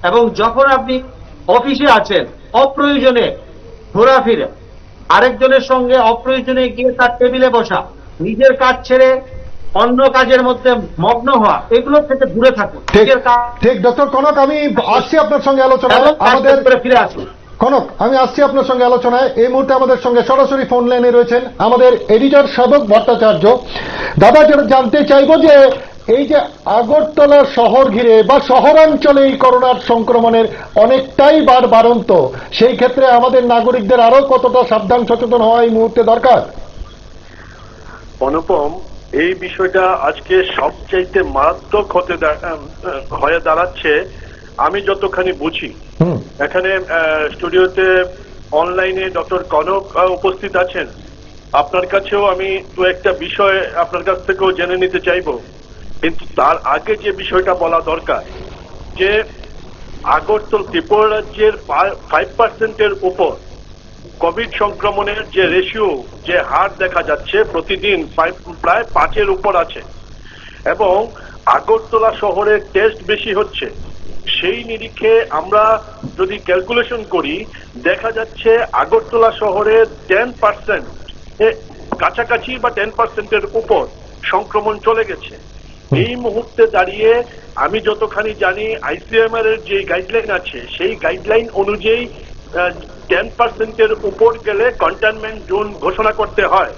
এবং যখন আপনি অফিসে আছেন, অপ্রয়োজনে ঘোরাফিরে, আরেকজনের সঙ্গে অপ্রয়োজনে গিয়ে তার টেবিলে বসা, নিজের কাজ ছেড়ে অন্য কাজের মধ্যে মগ্ন হওয়া, এগুলো থেকে দূরে থাকুন। ঠিক ডক্টর কনক, আমি আসছি আপনার সঙ্গে আলোচনা। আমাদের ফিরে আসুন কনক, আমি আসছি আপনার সঙ্গে আলোচনায়। এই মুহূর্তে আমাদের সঙ্গে সরাসরি ফোন লাইনে রয়েছেন আমাদের এডিটর সাধক ভট্টাচার্য। দাদা, যেটা জানতে চাইবো যে এই যে আগরতলা শহর ঘিরে বা শহরাঞ্চলে এই করোনার সংক্রমণের অনেকটাই বাড়ন্ত, সেই ক্ষেত্রে আমাদের নাগরিকদের আরো কতটা সাবধান সচেতন হওয়া এই মুহূর্তে দরকার? অনুপম, এই বিষয়টা আজকে সবচাইতে মারাত্মক হয়ে দাঁড়াচ্ছে আমি যতখানি বুঝি। এখানে স্টুডিওতে অনলাইনে ডক্টর কনক উপস্থিত আছেন, আপনার কাছেও আমি দু একটা বিষয় আপনার কাছ থেকেও জেনে নিতে চাইবো, কিন্তু তার আগে যে বিষয়টা বলা দরকার যে আগরতলা ত্রিপুরা রাজ্যের 5% উপর কোভিড সংক্রমণের যে রেশিও, যে হার দেখা যাচ্ছে প্রতিদিন প্রায় 5-এর উপর আছে, এবং আগরতলা শহরে টেস্ট বেশি হচ্ছে। সেই নিরিখে আমরা যদি ক্যালকুলেশন করি দেখা যাচ্ছে আগরতলা শহরে 10% কাছাকাছি বা 10%-এর উপর সংক্রমণ চলে গেছে। এই মুহূর্তে দাঁড়িয়ে আমি যতখানি জানি ICMR এর যে গাইডলাইন আছে সেই গাইডলাইন অনুযায়ী 10%-এর উপর গেলে কন্টেইনমেন্ট জোন ঘোষণা করতে হয়।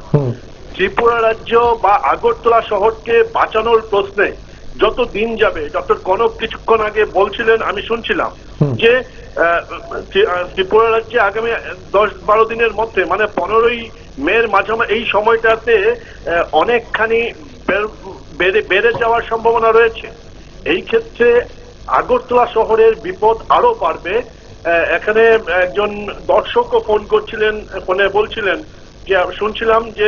ত্রিপুরা রাজ্য বা আগরতলা শহরকে বাঁচানোর প্রশ্নে যত দিন যাবে, ডক্টর কনক কিছুক্ষণ আগে বলছিলেন, আমি শুনছিলাম যে ত্রিপুরা রাজ্যে আগামী 10-12 দিনের মধ্যে মানে 15ই মের মাঝামাঝি এই সময়টাতে অনেকখানি বেড়ে যাওয়ার সম্ভাবনা রয়েছে। এই ক্ষেত্রে আগরতলা শহরের বিপদ আরো বাড়বে। এখানে একজন দর্শকও ফোনে বলছিলেন যে শুনছিলাম যে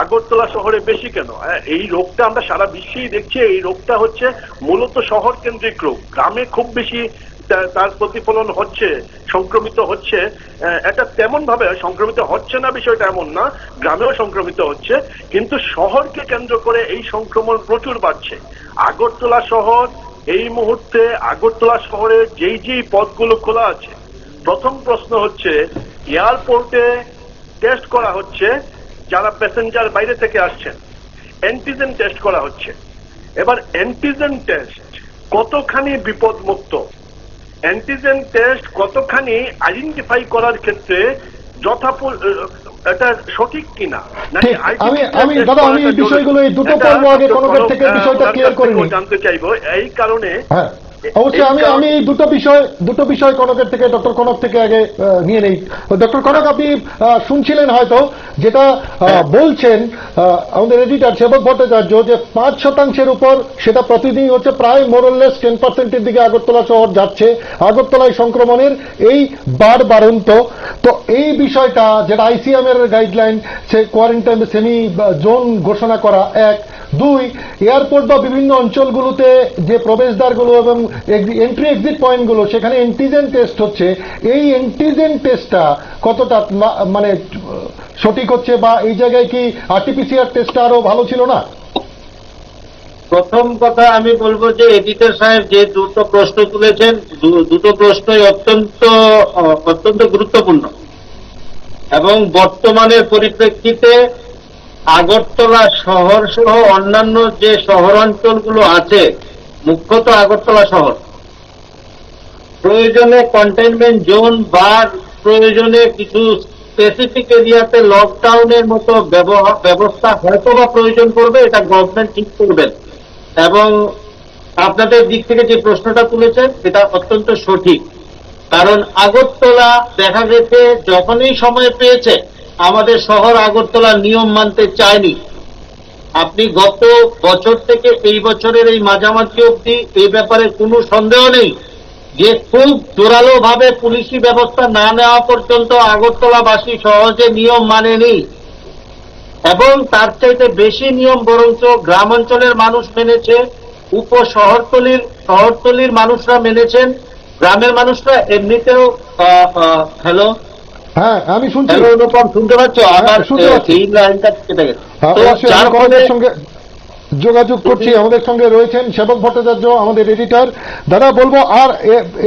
আগরতলা শহরে বেশি কেন। এই রোগটা আমরা সারা বিশ্বেই দেখছি, এই রোগটা হচ্ছে মূলত শহর কেন্দ্রিক রোগ। গ্রামে খুব বেশি তার প্রতিফলন হচ্ছে, সংক্রমিত হচ্ছে। এটা তেমন ভাবে সংক্রমিত হচ্ছে না বিষয়টা এমন না, গ্রামেও সংক্রমিত হচ্ছে, কিন্তু শহরকে কেন্দ্র করে এই সংক্রমণ প্রচুর বাড়ছে। আগরতলা শহর এই মুহূর্তে, আগরতলা শহরে যেই পথগুলো খোলা আছে, প্রথম প্রশ্ন হচ্ছে এয়ারপোর্টে টেস্ট করা হচ্ছে যারা প্যাসেঞ্জার বাইরে থেকে আসছেন, অ্যান্টিজেন টেস্ট করা হচ্ছে। এবার অ্যান্টিজেন টেস্ট কতখানি বিপদমুক্ত, অ্যান্টিজেন টেস্ট কতখানি আইডেন্টিফাই করার ক্ষেত্রে এটা সঠিক কিনা, আমি দাদা আমি এই বিষয়গুলো এই দুটো পর্ব আগে কনকের থেকে বিষয়টা ক্লিয়ার করে জানতে চাইবো। এই কারণে অবশ্যই আমি এই দুটো বিষয় কনকের থেকে, ডক্টর কনক থেকে আগে নিয়ে নেই। ডক্টর কনক, আপনি শুনছিলেন হয়তো যেটা বলছেন আমাদের এডিটর সেবক ভট্টাচার্য, যে 5% উপর সেটা প্রতিদিন হচ্ছে, প্রায় মোরলেস 10%-এর দিকে আগরতলা শহর যাচ্ছে। আগরতলায় সংক্রমণের এই বাড়ন্ত, তো এই বিষয়টা যেটা ICMR এর গাইডলাইন, সে কোয়ারেন্টাইন সেমি জোন ঘোষণা করা, 1, 2 এয়ারপোর্ট বা বিভিন্ন অঞ্চলগুলোতে যে প্রবেশদ্বারগুলো এবং এন্ট্রি এক্সিট পয়েন্টগুলো, সেখানে অ্যান্টিজেন টেস্ট হচ্ছে। এই অ্যান্টিজেন টেস্টটা কতটা মানে সঠিক হচ্ছে, বা এই জায়গায় কি RT-PCR টেস্টটা আরো ভালো ছিল না? প্রথম কথা আমি বলবো যে এডিটর সাহেব যে দুটো প্রশ্ন তুলেছেন, দুটো প্রশ্নই অত্যন্ত গুরুত্বপূর্ণ, এবং বর্তমানের পরিপ্রেক্ষিতে আগরতলা শহর সহ অন্যান্য যে শহরাঞ্চলগুলো আছে, মুখ্যত আগরতলা শহর, প্রয়োজনে কন্টেইনমেন্ট জোন বা প্রয়োজনে কিছু স্পেসিফিক এরিয়াতে লকডাউনের মতো ব্যবস্থা হয়তো বা প্রয়োজন করবে, এটা গভর্নমেন্ট ঠিক করবেন। এবং আপনাদের দিক থেকে যে প্রশ্নটা তুলেছেন এটা অত্যন্ত সঠিক, কারণ আগরতলা দেখা গেছে যখনই সময় পেয়েছে আমাদের শহর আগরতলা নিয়ম মানতে চায়নি। আপনি গত বছর থেকে এই বছরের এই মাঝামাঝি অবধি এই ব্যাপারে কোনো সন্দেহ নেই যে খুব জোরালো ভাবে পুলিশি ব্যবস্থা না নেওয়া পর্যন্ত আগরতলাবাসী সহজে নিয়ম মানেনি, এবং তার চাইতে বেশি নিয়ম বরঞ্চ গ্রাম অঞ্চলের মানুষ মেনেছে, শহরতলির মানুষরা মেনেছেন। গ্রামের মানুষরা এমনিতেও হ্যালো, হ্যাঁ আমি শুনছি। হ্যালো অনুপম, শুনতে পাচ্ছ? আমার এই লাইনটা কেটে গেছে। সঙ্গে যোগাযোগ করছি, আমাদের সঙ্গে রয়েছেন সেবক ভট্টাচার্য, আমাদের এডিটর। দাদা বলবো, আর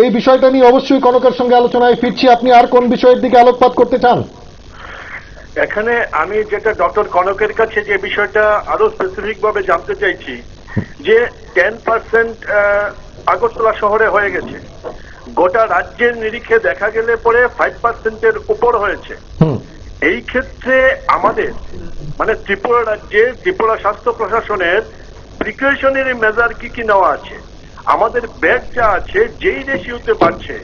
এই বিষয়টা নিয়ে অবশ্যই কনকের সঙ্গে আলোচনায় ফিরছি। আপনি আর কোন বিষয়ের দিকে আলোকপাত করতে চান? এখানে আমি যেটা ডক্টর কনকের কাছে যে বিষয়টা আরো স্পেসিফিক ভাবে জানতে চাইছি, যে 10% আগরতলা শহরে হয়ে গেছে, গোটা রাজ্যের নিরিখে দেখা গেলে পরে 5%-এর উপর হয়েছে। এই ক্ষেত্রে আমাদের মানে ত্রিপুরা রাজ্যে ত্রিপুরা স্বাস্থ্য প্রশাসনের প্রিকশনারি মেজার কি নেওয়া আছে, আমাদের বেড যা আছে যেই রেশিওতে বাড়ছে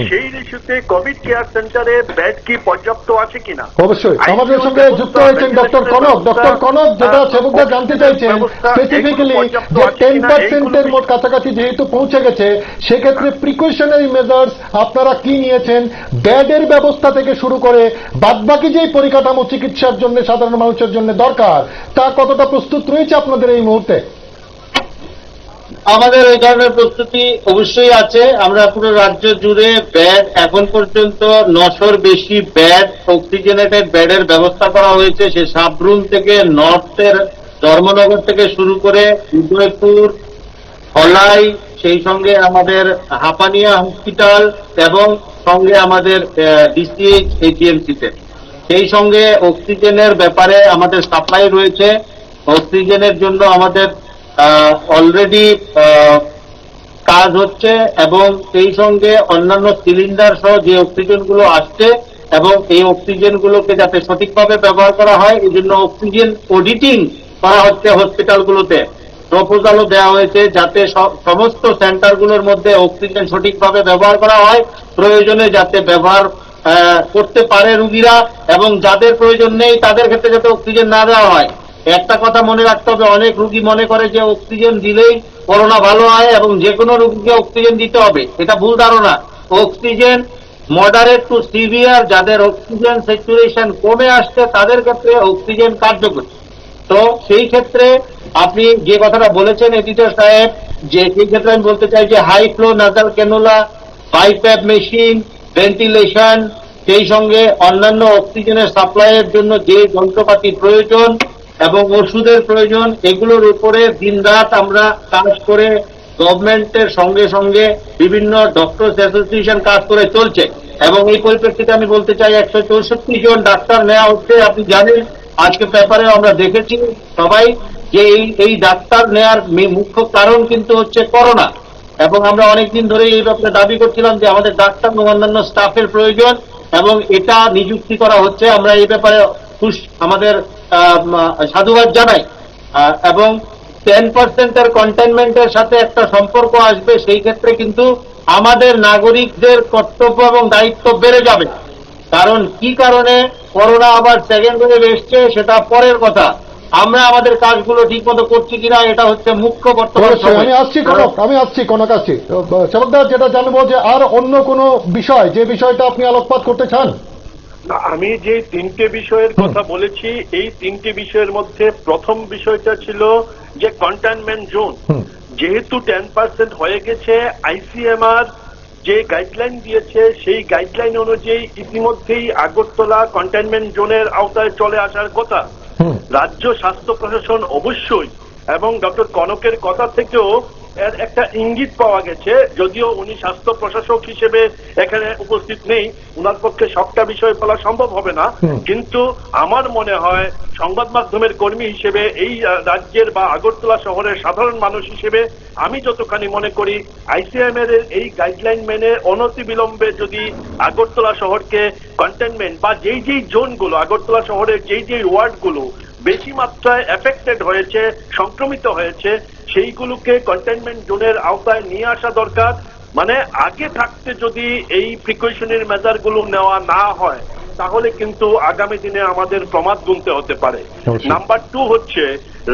সেই রেশিওতে কোভিড কেয়ার সেন্টারে বেড কি পর্যাপ্ত আছে কিনা। অবশ্যই আমাদের সঙ্গে যুক্ত হয়েছেন ডক্টর কনক। ডক্টর কনক, যেটা সেবকদা জানতে চাইছেন স্পেসিফিক্যালি যে 10%-এর মোট কাছাকাছি যেহেতু পৌঁছে গেছে, সেক্ষেত্রে প্রিকশনারি মেজার্স আপনারা কি নিয়েছেন? বেডের ব্যবস্থা থেকে শুরু করে বাদবাকি যেই পরিকাঠামো চিকিৎসার জন্য সাধারণ মানুষের জন্য দরকার, তা কতটা প্রস্তুত রয়েছে আপনাদের এই মুহূর্তে? আমাদের এই ধরনের প্রস্তুতি অবশ্যই আছে। আমরা পুরো রাজ্য জুড়ে বেড এখন পর্যন্ত 900-র বেশি বেড, অক্সিজেনেটেড বেডের ব্যবস্থা করা হয়েছে। সে সাবরুম থেকে নর্থের ধর্মনগর থেকে শুরু করে উদয়পুর, হলাই, সেই সঙ্গে আমাদের হাপানিয়া হসপিটাল এবং সঙ্গে আমাদের ডিসিএইচ এইচএমসিতে। সেই সঙ্গে অক্সিজেনের ব্যাপারে আমাদের সাপ্লাই রয়েছে। অক্সিজেনের জন্য আমাদের অলরেডি কাজ হচ্ছে এবং সেই সঙ্গে অন্যান্য সিলিন্ডার সহ যে অক্সিজেনগুলো আসছে এবং এই অক্সিজেনগুলোকে যাতে সঠিকভাবে ব্যবহার করা হয়, এই জন্য অক্সিজেন অডিটিং করা হচ্ছে হসপিটালগুলোতে। প্রপোজালও দেওয়া হয়েছে যাতে সমস্ত সেন্টারগুলোর মধ্যে অক্সিজেন সঠিকভাবে ব্যবহার করা হয়, প্রয়োজনে যাতে ব্যবহার করতে পারে রুগীরা, এবং যাদের প্রয়োজন নেই তাদের ক্ষেত্রে যাতে অক্সিজেন না দেওয়া হয়। একটা কথা মনে রাখতে হবে, অনেক রুগী মনে করে যে অক্সিজেন দিলেই করোনা ভালো হয় এবং যে কোনো রুগীকে অক্সিজেন দিতে হবে। এটা ভুল ধারণা। অক্সিজেন মডারেট টু সিভিয়ার, যাদের অক্সিজেন স্যাচুরেশন কমে আসছে তাদের ক্ষেত্রে অক্সিজেন কার্যকরী। তো সেই ক্ষেত্রে আপনি যে কথাটা বলেছেন এডিটর সাহেব, যে সেই ক্ষেত্রে আমি বলতে চাই যে high flow nasal cannula, BiPAP machine, ventilation, সেই সঙ্গে অন্যান্য অক্সিজেনের সাপ্লাইয়ের জন্য যে যন্ত্রপাতি প্রয়োজন এবং ওষুধের প্রয়োজন, এগুলোর উপরে দিনরাত আমরা কাজ করে গভর্নমেন্টের সঙ্গে সঙ্গে বিভিন্ন ডক্টরস অ্যাসোসিয়েশন কাজ করে চলছে। এবং এই পরিপ্রেক্ষিতে আমি বলতে চাই 164 জন ডাক্তার নেওয়া হচ্ছে। আপনি জানেন আজকে পেপারে আমরা দেখেছি সবাই যে এই ডাক্তার নেওয়ার মুখ্য কারণ কিন্তু হচ্ছে করোনা, এবং আমরা অনেকদিন ধরে এই ব্যাপারে দাবি করছিলাম যে আমাদের ডাক্তার এবং অন্যান্য স্টাফের প্রয়োজন, এবং এটা নিযুক্তি করা হচ্ছে। আমরা এই ব্যাপারে আমাদের সাধুবাদ জানাই। এবং 10%-এর কন্টেইনমেন্টের সাথে একটা সম্পর্ক আসবে, সেই ক্ষেত্রে কিন্তু আমাদের নাগরিকদের কর্তব্য এবং দায়িত্ব বেড়ে যাবে। কারণ কি কারণে করোনা আবার সেকেন্ড ওয়েভ এসছে সেটা পরের কথা, আমরা আমাদের কাজগুলো ঠিক মতো করছি কিনা এটা হচ্ছে মুখ্য বর্তমান। আমি আসছি কনক, আসছি সেবকদা। যেটা জানবো যে আর অন্য কোনো বিষয়, যে বিষয়টা আপনি আলোকপাত করতে চান? আমি যে 3টে বিষয়ের কথা বলেছি, এই 3টে বিষয়ের মধ্যে প্রথম বিষয়টা ছিল যে কন্টেইনমেন্ট জোন। যেহেতু 10% হয়ে গেছে, আইসিএমআর যে গাইডলাইন দিয়েছে সেই গাইডলাইন অনুযায়ী ইতিমধ্যেই আগরতলা কন্টেইনমেন্ট জোনের আওতায় চলে আসার কথা। রাজ্য স্বাস্থ্য প্রশাসন অবশ্যই, এবং ডক্টর কনকের কথা থেকেও এর একটা ইঙ্গিত পাওয়া গেছে, যদিও উনি স্বাস্থ্য প্রশাসক হিসেবে এখানে উপস্থিত নেই, উনার পক্ষে সবটা বিষয় বলা সম্ভব হবে না, কিন্তু আমার মনে হয় সংবাদ মাধ্যমের কর্মী হিসেবে, এই রাজ্যের বা আগরতলা শহরের সাধারণ মানুষ হিসেবে আমি যতখানি মনে করি, আইসিএমআর এর এই গাইডলাইন মেনে অনতিবিলম্বে যদি আগরতলা শহরকে কন্টেইনমেন্ট বা যেই জোনগুলো, আগরতলা শহরের যেই ওয়ার্ডগুলো বেশি মাত্রায় এফেক্টেড হয়েছে, সংক্রমিত হয়েছে, সেইগুলোকে কন্টেইনমেন্ট জোনের আওতায় নিয়ে আসা দরকার। মানে আগে থাকতে যদি এই প্রিকশনারি মেজারগুলো নেওয়া না হয় তাহলে কিন্তু আগামী দিনে আমাদের প্রমাদ গুনতে হতে পারে। নাম্বার 2 হচ্ছে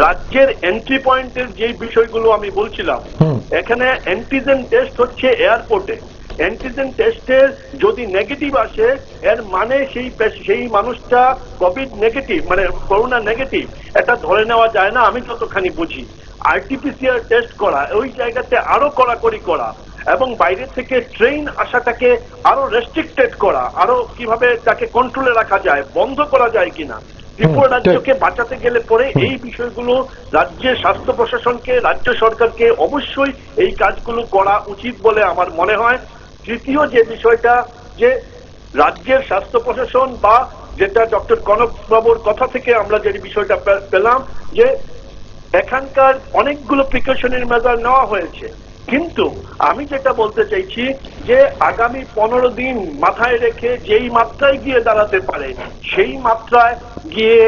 রাজ্যের এন্ট্রি পয়েন্টের যে বিষয়গুলো আমি বলছিলাম, এখানে অ্যান্টিজেন টেস্ট হচ্ছে এয়ারপোর্টে। অ্যান্টিজেন টেস্টের যদি নেগেটিভ আসে, এর মানে সেই মানুষটা কোভিড নেগেটিভ, মানে করোনা নেগেটিভ, এটা ধরে নেওয়া যায় না আমি যতখানি বুঝি। আরটিপিসিআর টেস্ট করা, ওই জায়গাতে আরো কড়াকড়ি করা, এবং বাইরে থেকে ট্রেন আসাটাকে আরো রেস্ট্রিক্টেড করা, আরো কিভাবে তাকে কন্ট্রোলে রাখা যায়, বন্ধ করা যায় কিনা, ত্রিপুরা রাজ্যকে বাঁচাতে গেলে পরে এই বিষয়গুলো রাজ্যের স্বাস্থ্য প্রশাসনকে, রাজ্য সরকারকে অবশ্যই এই কাজগুলো করা উচিত বলে আমার মনে হয়। তৃতীয় যে বিষয়টা, যে রাজ্যের স্বাস্থ্য প্রশাসন বা যেটা ডক্টর কনক বাবুর কথা থেকে আমরা যে বিষয়টা পেলাম, যে এখানকার অনেকগুলো প্রিকশনারি মেজার নেওয়া হয়েছে, কিন্তু আমি যেটা বলতে চাইছি যে আগামী 15 দিন মাথায় রেখে যেই মাত্রায় গিয়ে দাঁড়াতে পারে সেই মাত্রায় গিয়ে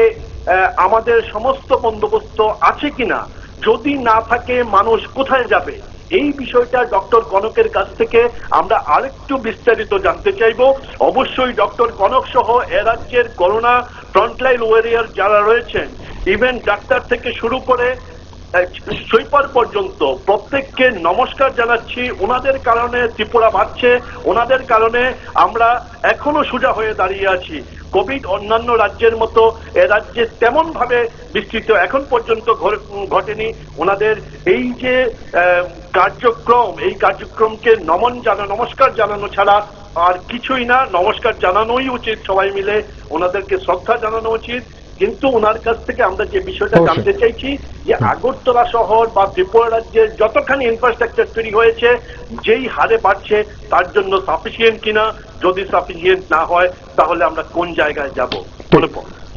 আমাদের সমস্ত বন্দোবস্ত আছে কিনা, যদি না থাকে মানুষ কোথায় যাবে, এই বিষয়টা ডক্টর কনকের কাছ থেকে আমরা আরেকটু বিস্তারিত জানতে চাইবো। অবশ্যই ডক্টর কনক সহ এ রাজ্যের করোনা ফ্রন্টলাইন ওয়ারিয়ার যারা রয়েছেন, ইভেন ডাক্তার থেকে শুরু করে সুইপার পর্যন্ত প্রত্যেককে নমস্কার জানাচ্ছি। ওনাদের কারণে ত্রিপুরা বাড়ছে, ওনাদের কারণে আমরা এখনো সোজা হয়ে দাঁড়িয়ে আছি। কোভিড অন্যান্য রাজ্যের মতো এ রাজ্যে তেমন ভাবে বিস্তৃত এখন পর্যন্ত ঘটেনি। ওনাদের এই যে কার্যক্রম, এই কার্যক্রমকে নমস্কার জানানো ছাড়া আর কিছুই না। নমস্কার জানানোই উচিত, সবাই মিলে ওনাদেরকে শ্রদ্ধা জানানো উচিত। কিন্তু ওনার কাছ থেকে আমরা যে বিষয়টা জানতে চাইছি যে আগরতলা শহর বা ত্রিপুরা রাজ্যের যতখানি ইনফ্রাস্ট্রাকচার তৈরি হয়েছে যেই হারে বাড়ছে তার জন্য সাফিসিয়েন্ট কিনা, যদি সাফিসিয়েন্ট না হয় তাহলে আমরা কোন জায়গায় যাব।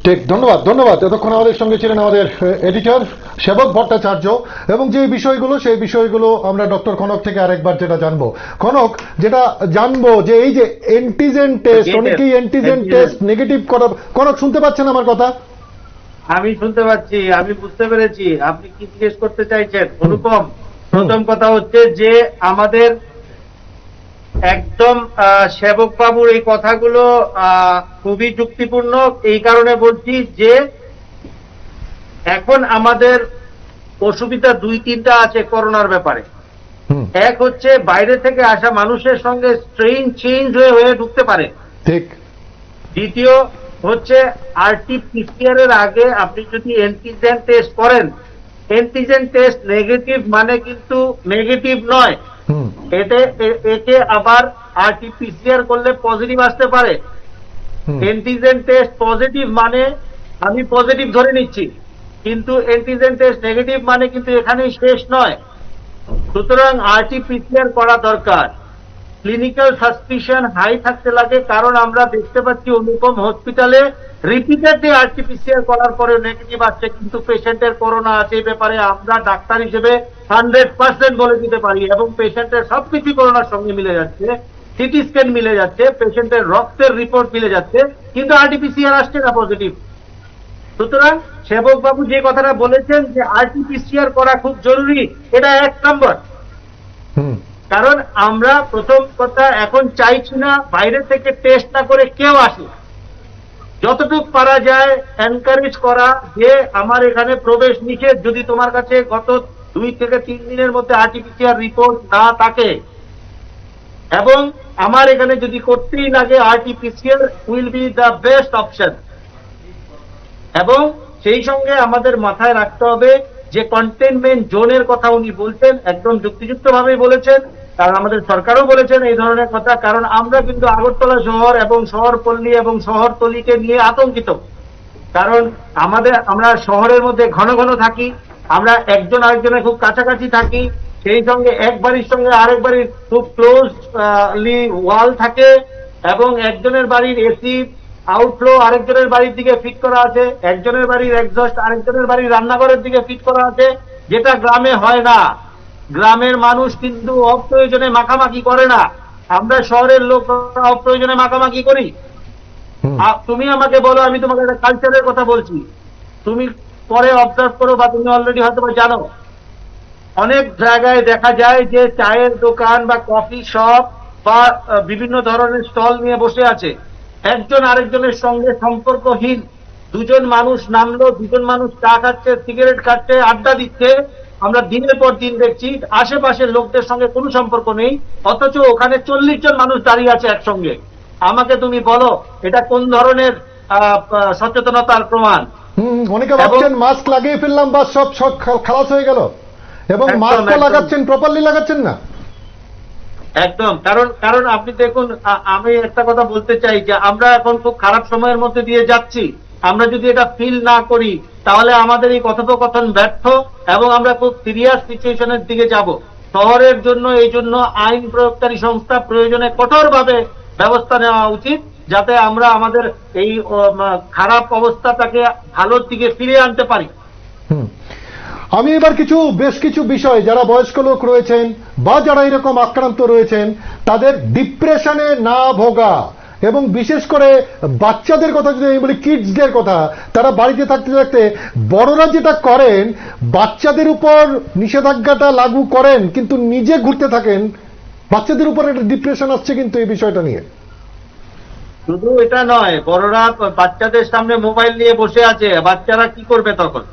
ঠিক, ধন্যবাদ ধন্যবাদ। এতক্ষণ আমাদের সঙ্গে ছিলেন আমাদের এডিটর সেবক ভট্টাচার্য, এবং যে বিষয়গুলো সেই বিষয়গুলো আমরা ডক্টর কনক থেকে আরেকবার যেটা জানবো। কনক, যেটা জানবো যে এই যে অ্যান্টিজেন টেস্ট, অনেকেই অ্যান্টিজেন টেস্ট নেগেটিভ করা, কনক শুনতে পাচ্ছেন আমার কথা? আমি শুনতে পাচ্ছি, আমি বুঝতে পেরেছি আপনি কি জিজ্ঞেস করতে চাইছেন। অনুপম, প্রথম কথা হচ্ছে যে আমাদের একদম সেবক বাবুর এই কথাগুলো খুবই যুক্তিপূর্ণ। এই কারণে বলছি যে এখন আমাদের অসুবিধা 2-3টা আছে করোনার ব্যাপারে। এক হচ্ছে বাইরে থেকে আসা মানুষের সঙ্গে স্ট্রেইন চেঞ্জ হয়ে ঢুকতে পারে। ঠিক। দ্বিতীয় হচ্ছে RT-PCR এর আগে আপনি যদি অ্যান্টিজেন টেস্ট করেন, অ্যান্টিজেন টেস্ট নেগেটিভ মানে কিন্তু নেগেটিভ নয়, একে আবার RT-PCR করলে পজিটিভ আসতে পারে। অ্যান্টিজেন টেস্ট পজিটিভ মানে আমি পজিটিভ ধরে নিচ্ছি, কিন্তু অ্যান্টিজেন টেস্ট নেগেটিভ মানে কিন্তু এখানেই শেষ নয়। সুতরাং RT-PCR করা দরকার। ক্লিনিক্যাল সাসপিশন হাই থাকতে লাগে, কারণ আমরা দেখতে পাচ্ছি অনুপম হসপিটালে রিপিটেডলি RT-PCR করার পরে নেগেটিভ আসছে, কিন্তু পেশেন্টের করোনা আছে। এই ব্যাপারে আমরা ডাক্তার হিসেবে 100% বলে দিতে পারি, এবং পেশেন্টের সবকিছু করোনার সঙ্গে মিলে যাচ্ছে, সিটি স্ক্যান মিলে যাচ্ছে, পেশেন্টের রক্তের রিপোর্ট মিলে যাচ্ছে, কিন্তু RT-PCR আসছে না পজিটিভ। সুতরাং সেবক বাবু যে কথাটা বলেছেন যে RT-PCR করা খুব জরুরি, এটা 1 নম্বর। কারণ আমরা প্রথম কথা এখন চাইছি না বাইরে থেকে টেস্ট না করে কেউ আসে। যতটুকু পারা যায় এনকারেজ করা যে আমার এখানে প্রবেশ নিষেধ, যদি তোমার কাছে গত 2 থেকে 3 দিনের মধ্যে RT-PCR রিপোর্ট না থাকে, এবং আমার এখানে যদি করতেই লাগে RT-PCR will be the best option. এবং সেই সঙ্গে আমাদের মাথায় রাখতে হবে যে কন্টেইনমেন্ট জোনের কথা উনি বলছেন, একদম যুক্তিযুক্ত ভাবেই বলেছেন, কারণ আমাদের সরকারও বলেছেন এই ধরনের কথা। কারণ আমরা কিন্তু আগরতলা শহর এবং শহরপল্লী এবং শহরতলিকে নিয়ে আতঙ্কিত। কারণ আমরা শহরের মধ্যে ঘন ঘন থাকি, আমরা একজন আরেকজনের খুব কাছাকাছি থাকি, সেই সঙ্গে এক বাড়ির সঙ্গে আরেক বাড়ির খুব ক্লোজলি ওয়াল থাকে, এবং একজনের বাড়ির এসি আউটফ্লো আরেকজনের বাড়ির দিকে ফিট করা আছে, একজনের বাড়ির এক্সস্ট আরেকজনের বাড়ির রান্নাঘরের দিকে ফিট করা আছে, যেটা গ্রামে হয় না। গ্রামের মানুষ কিন্তু অপ্রয়োজনে মাখামাখি করে না, আমরা শহরের লোক অপ্রয়োজনে মাখামাখি করি। তুমি আমাকে বলো, আমি তোমাকে একটা কালচারের কথা বলছি, তুমি পরে অবজার্ভ করো বা তুমি অলরেডি হয়তো জানো, অনেক জায়গায় দেখা যায় যে চায়ের দোকান বা কফি শপ বা বিভিন্ন ধরনের স্টল নিয়ে বসে আছে, একজন আরেকজনের সঙ্গে সম্পর্কহীন। দুজন মানুষ নামলো, দুজন মানুষ চা খাচ্ছে, সিগারেট খাচ্ছে, আড্ডা দিচ্ছে। আমরা দিনের পর দিন দেখছি আশেপাশের লোকদের সঙ্গে কোনো সম্পর্ক নেই, অথচ ওখানে 40 জন মানুষ দাঁড়িয়ে আছে একসঙ্গে। আমাকে তুমি বলো এটা কোন ধরনের সচেতনতার প্রমাণ? অনেকে ভাবছেন মাস্ক লাগিয়ে ফেললাম বা সব খালাস হয়ে গেল, এবং মাস্ক লাগাচ্ছেন, প্রপারলি লাগাচ্ছেন না। একদম, কারণ আপনি দেখুন, আমি একটা কথা বলতে চাই যে আমরা এখন খুব খারাপ সময়ের মধ্যে দিয়ে যাচ্ছি। আমরা যদি এটা ফিল না করি তাহলে আমাদের এই কথোপকথন ব্যর্থ, এবং আমরা খুব সিরিয়াস সিচুয়েশনের দিকে যাব। শহরের জন্য এই জন্য আইন প্রয়োগকারী সংস্থা প্রয়োজনে কঠোরভাবে ব্যবস্থা নেওয়া উচিত, যাতে আমরা আমাদের এই খারাপ অবস্থাটাকে ভালোর দিকে ফিরিয়ে আনতে পারি। আমি এবার বেশ কিছু বিষয়, যারা বয়স্ক লোক রয়েছেন বা যারা এরকম আক্রান্ত রয়েছেন, তাদের ডিপ্রেশনে না ভোগা, এবং বিশেষ করে বাচ্চাদের কথা যদি আমি বলি, কিডসদের কথা, তারা বাড়িতে থাকতে থাকতে বড়রা যেটা করেন বাচ্চাদের উপর নিষেধাজ্ঞাটা লাগু করেন কিন্তু নিজে ঘুরতে থাকেন, বাচ্চাদের উপর একটা ডিপ্রেশন আসছে কিন্তু এই বিষয়টা নিয়ে। শুধু এটা নয়, বড়রা বাচ্চাদের সামনে মোবাইল নিয়ে বসে আছে, বাচ্চারা কি করবে তখন?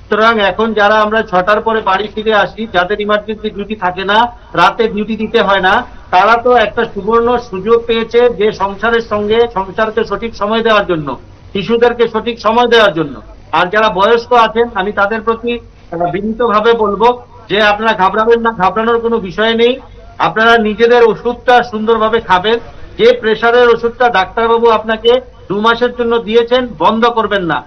সুতরাং এখন যারা আমরা 6টার পরে বাড়ি ফিরে আসি, যাদের ইমার্জেন্সি ডিউটি থাকে না, রাতে ডিউটি দিতে হয় না, তারা তো একটা সুবর্ণ সুযোগ পেয়েছে যে সংসারের সঙ্গে সংসারকে সঠিক সময় দেওয়ার জন্য, শিশুদেরকে সঠিক সময় দেওয়ার জন্য। আর যারা বয়স্ক আছেন, আমি তাদের প্রতি বিনীতভাবে বলবো যে আপনারা ঘাবড়াবেন না, ঘাবড়ানোর কোনো বিষয় নেই। আপনারা নিজেদের ওষুধটা সুন্দরভাবে খাবেন। যে প্রেশারের ওষুধটা ডাক্তারবাবু আপনাকে 2 মাসের জন্য দিয়েছেন, বন্ধ করবেন না।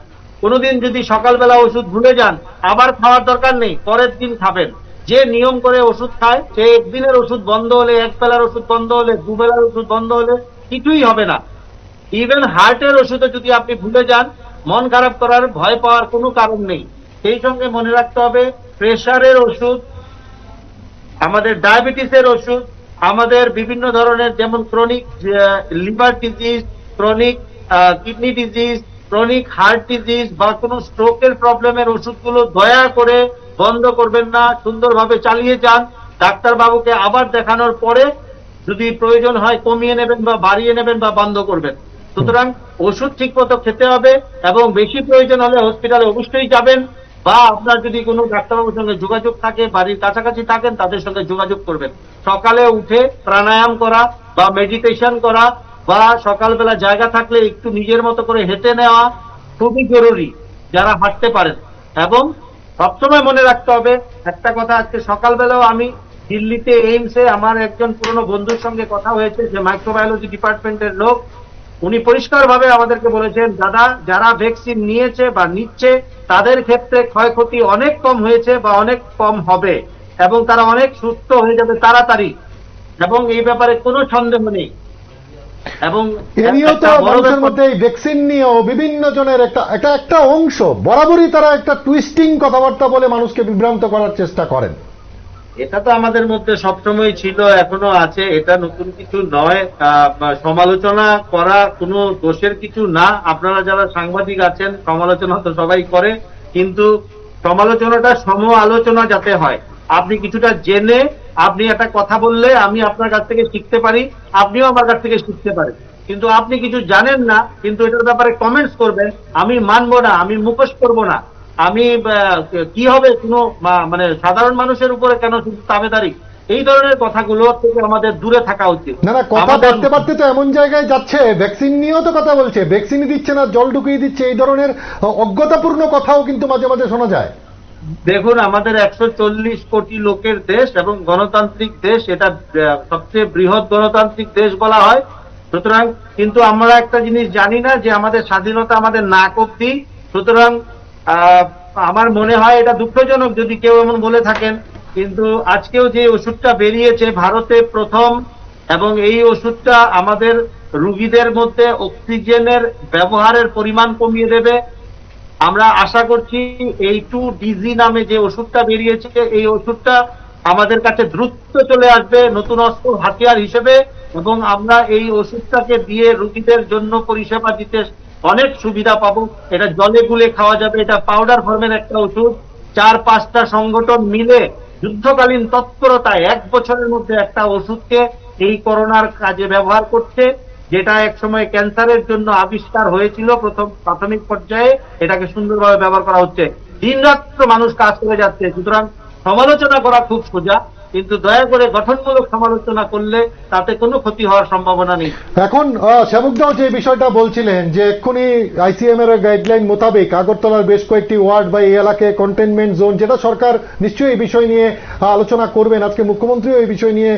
কোনোদিন যদি সকালবেলা ওষুধ ভুলে যান, আবার খাওয়ার দরকার নেই, পরের দিন খাবেন। যে নিয়ম করে ওষুধ খায়, সে একদিনের ওষুধ বন্ধ হলে, 1 বেলার ওষুধ বন্ধ হলে, 2 বেলার ওষুধ বন্ধ হলে কিছুই হবে না। ইভেন হার্টের ওষুধও যদি আপনি ভুলে যান, মন খারাপ করার, ভয় পাওয়ার কোনো কারণ নেই। সেই সঙ্গে মনে রাখতে হবে, প্রেশারের ওষুধ, আমাদের ডায়াবেটিসের ওষুধ, আমাদের বিভিন্ন ধরনের যেমন chronic liver disease, chronic kidney disease, chronic heart disease বা কোনো স্ট্রোকের প্রবলেমের ওষুধগুলো দয়া করে বন্ধ করবেন না, সুন্দরভাবে চালিয়ে যান। ডাক্তার বাবুকে আবার দেখানোর পরে যদি প্রয়োজন হয় কমিয়ে নেবেন বা বাড়িয়ে নেবেন বা বন্ধ করবেন। সুতরাং ওষুধ ঠিকমতো খেতে হবে এবং বেশি প্রয়োজন হলে হসপিটালে অবশ্যই যাবেন, বা আপনার যদি কোনো ডাক্তারবাবুর সঙ্গে যোগাযোগ থাকে, বাড়ির কাছাকাছি থাকেন, তাদের সঙ্গে যোগাযোগ করবেন। সকালে উঠে প্রাণায়াম করা বা মেডিটেশন করা বা সকালবেলা জায়গা থাকলে একটু নিজের মতো করে হেঁটে নেওয়া খুবই জরুরি, যারা হাঁটতে পারেন। এবং সবসময় মনে রাখতে হবে একটা কথা, আজকে সকালবেলাও আমি দিল্লিতে এইমসে আমার একজন পুরনো বন্ধুর সঙ্গে কথা হয়েছে, যে মাইক্রোবায়োলজি ডিপার্টমেন্টের লোক, উনি পরিষ্কারভাবে আমাদেরকে বলেছেন, দাদা যারা ভ্যাকসিন নিয়েছে বা নিচ্ছে তাদের ক্ষেত্রে ক্ষয়ক্ষতি অনেক কম হয়েছে বা অনেক কম হবে এবং তারা অনেক সুস্থ হয়ে যাবে তাড়াতাড়ি, এবং এই ব্যাপারে কোনো সন্দেহ নেই। এবং এনিও তো মানুষের মধ্যে এই ভ্যাকসিন নিয়েও বিভিন্ন জনের একটা অংশ বরাবরই তারা একটা টুইস্টিং কথাবার্তা বলে মানুষকে বিভ্রান্ত করার চেষ্টা করেন। এটা তো আমাদের মধ্যে সবসময় ছিল, এখনো আছে, এটা নতুন কিছু নয়। সমালোচনা করা কোনো দোষের কিছু না। আপনারা যারা সাংবাদিক আছেন, সমালোচনা তো সবাই করে, কিন্তু সমালোচনাটা সম আলোচনা যাতে হয়। আপনি কিছুটা জেনে আপনি একটা কথা বললে আমি আপনার কাছ থেকে শিখতে পারি, আপনিও আমার কাছ থেকে শিখতে পারেন। কিন্তু আপনি কিছু জানেন না, কিন্তু এটার ব্যাপারে কমেন্টস করবেন, আমি মানবো না, আমি মুখোশ করবো না, আমি কি হবে কোনো মানে সাধারণ মানুষের উপরে কেন শুধু তাবেদারি, এই ধরনের কথাগুলো থেকে আমাদের দূরে থাকা উচিত। না না, কথা বলতে পারতে তো এমন জায়গায় যাচ্ছে, ভ্যাকসিন নিয়েও তো কথা বলছে, ভ্যাকসিনই দিচ্ছে না, জল ঢুকিয়ে দিচ্ছে, এই ধরনের অজ্ঞতাপূর্ণ কথাও কিন্তু মাঝে মাঝে শোনা যায়। দেখুন, আমাদের 140 কোটি লোকের দেশ এবং গণতান্ত্রিক দেশ, এটা সবচেয়ে বৃহৎ গণতান্ত্রিক দেশ বলা হয়। সুতরাং কিন্তু আমরা একটা জিনিস জানি না, যে আমাদের স্বাধীনতা আমাদের নাক অব্দি। সুতরাং আমার মনে হয় এটা দুঃখজনক যদি কেউ এমন বলে থাকেন, কিন্তু আজকেও যে ওষুধটা বেরিয়েছে ভারতে প্রথম, এবং এই ওষুধটা আমাদের রোগীদের মধ্যে অক্সিজেনের ব্যবহারের পরিমাণ কমিয়ে দেবে। আমরা আশা করছি এই 2DG নামে যে ওষুধটা বেরিয়েছে, এই ওষুধটা আমাদের কাছে দ্রুত চলে আসবে নতুন অস্ত্র হাতিয়ার হিসেবে, এবং আমরা এই ওষুধটাকে দিয়ে রোগীদের জন্য পরিষেবা দিতে অনেক সুবিধা পাবো। এটা জলে গুলে খাওয়া যাবে, এটা পাউডার ফর্মের একটা ওষুধ। 4-5টা সংগঠন মিলে যুদ্ধকালীন তৎপরতায় 1 বছরের মধ্যে একটা ওষুধকে এই করোনার কাজে ব্যবহার করছে, যেটা একসময় ক্যান্সারের জন্য আবিষ্কার হয়েছিল প্রথম প্রাথমিক পর্যায়ে, এটাকে সুন্দরভাবে ব্যবহার করা হচ্ছে। দিনরাত্র মানুষ কাজ করে যাচ্ছে। সুতরাং সমালোচনা করা খুব সোজা, কিন্তু দয়া করে গঠনমূলক সমালোচনা করলে তাতে কোনো ক্ষতি হওয়ার সম্ভাবনা নেই। এখন সেবকদাও যে বিষয়টা বলছিলেন, যে এক্ষুনি ICM এর গাইডলাইন মোতাবেক আগরতলার বেশ কয়েকটি ওয়ার্ড বা এই এলাকায় কন্টেনমেন্ট জোন, যেটা সরকার নিশ্চয়ই এই বিষয় নিয়ে আলোচনা করবেন। আজকে মুখ্যমন্ত্রীও এই বিষয় নিয়ে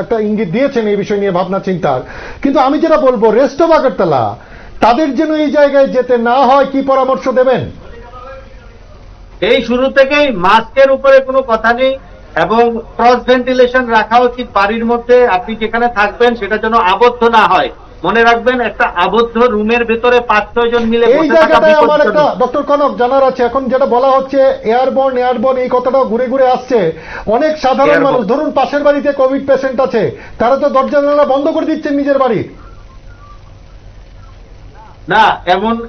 একটা ইঙ্গিত দিয়েছেন, এই বিষয় নিয়ে ভাবনা চিন্তার। কিন্তু আমি যেটা বলবো, রেস্ট অফ আগরতলা তাদের যেন এই জায়গায় যেতে না হয়, কি পরামর্শ দেবেন? এই শুরু থেকেই মাস্কের উপরে কোনো কথা নেই, এবং ক্রস ভেন্টিলেশন রাখা উচিত বাড়ির মধ্যে। আপনি যেখানে থাকবেন সেটা যেন আবদ্ধ না হয়, মনে রাখবেন একটা আবদ্ধ রুমের ভেতরে 5-6 জন মিলে এই বসে থাকা জায়গাটায় আমার একটা বিপজ্জনক। ডক্টর কনক জানার আছে, এখন যেটা বলা হচ্ছে এয়ারবর্ন এই কথাটাও ঘুরে ঘুরে আসছে। অনেক সাধারণ Airborne। মানুষ, ধরুন পাশের বাড়িতে কোভিড পেশেন্ট আছে, তারা তো দরজা জানালা বন্ধ করে দিচ্ছেন নিজের বাড়ি। না,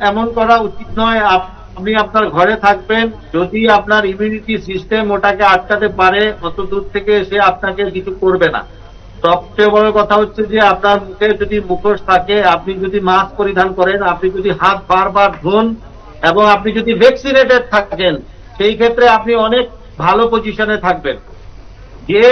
এমন করা উচিত নয়। আপনি আপনার ঘরে থাকবেন, যদি আপনার ইমিউনিটি সিস্টেম ওটাকে আটকাতে পারে, অত দূর থেকে এসে আপনাকে কিছু করবে না। সবচেয়ে বড় কথা হচ্ছে যে আপনার মুখে যদি মুখোশ থাকে, আপনি যদি মাস্ক পরিধান করেন, আপনি যদি হাত বারবার ধোন এবং আপনি যদি ভ্যাকসিনেটেড থাকেন, সেই ক্ষেত্রে আপনি অনেক ভালো পজিশনে থাকবেন। যে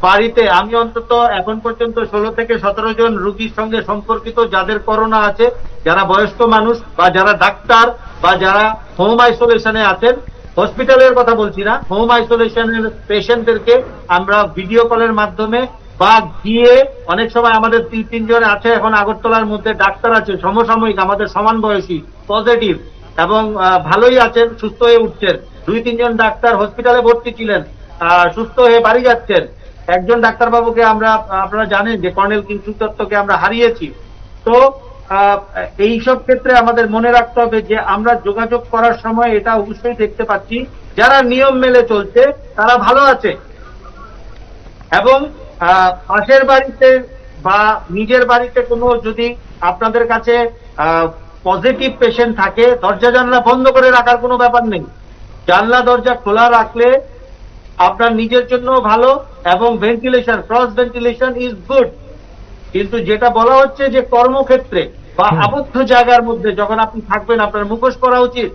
বাড়িতে আমি অন্তত এখন পর্যন্ত 16 থেকে 17 জন রোগীর সঙ্গে সম্পর্কিত যাদের করোনা আছে, যারা বয়স্ক মানুষ বা যারা ডাক্তার বা যারা হোম আইসোলেশনে আছেন, হসপিটালের কথা বলছি না, হোম আইসোলেশনের পেশেন্টদেরকে আমরা ভিডিও কলের মাধ্যমে বা গিয়ে, অনেক সময় আমাদের 3 জন আছে এখন আগরতলার মধ্যে ডাক্তার আছে সমসাময়িক আমাদের সমান বয়সী, পজিটিভ এবং ভালোই আছেন, সুস্থ হয়ে উঠছেন। 2-3 জন ডাক্তার হসপিটালে ভর্তি ছিলেন, সুস্থ হয়ে বাড়ি যাচ্ছেন। একজন ডাক্তারবাবুকে আপনারা জানেন যে কর্নেল কিংসু দত্তকে আমরা হারিয়েছি। তো এইসব ক্ষেত্রে আমাদের মনে রাখতে হবে যে আমরা যোগাযোগ করার সময় এটা অবশ্যই দেখতে পাচ্ছি যারা নিয়ম মেনে চলছে তারা ভালো আছে, এবং পাশের বাড়িতে বা নিজের বাড়িতে কোনো যদি আপনাদের কাছে পজিটিভ পেশেন্ট থাকে, দরজা জানলা বন্ধ করে রাখার কোনো ব্যাপার নেই। জানলা দরজা খোলা রাখলে আপনার নিজের জন্য ভালো, এবং ventilation, cross ventilation is good. কিন্তু যেটা বলা হচ্ছে যে কর্মক্ষেত্রে বা আবদ্ধ জায়গার মধ্যে যখন আপনি থাকবেন, আপনার মুখোশ পরা উচিত,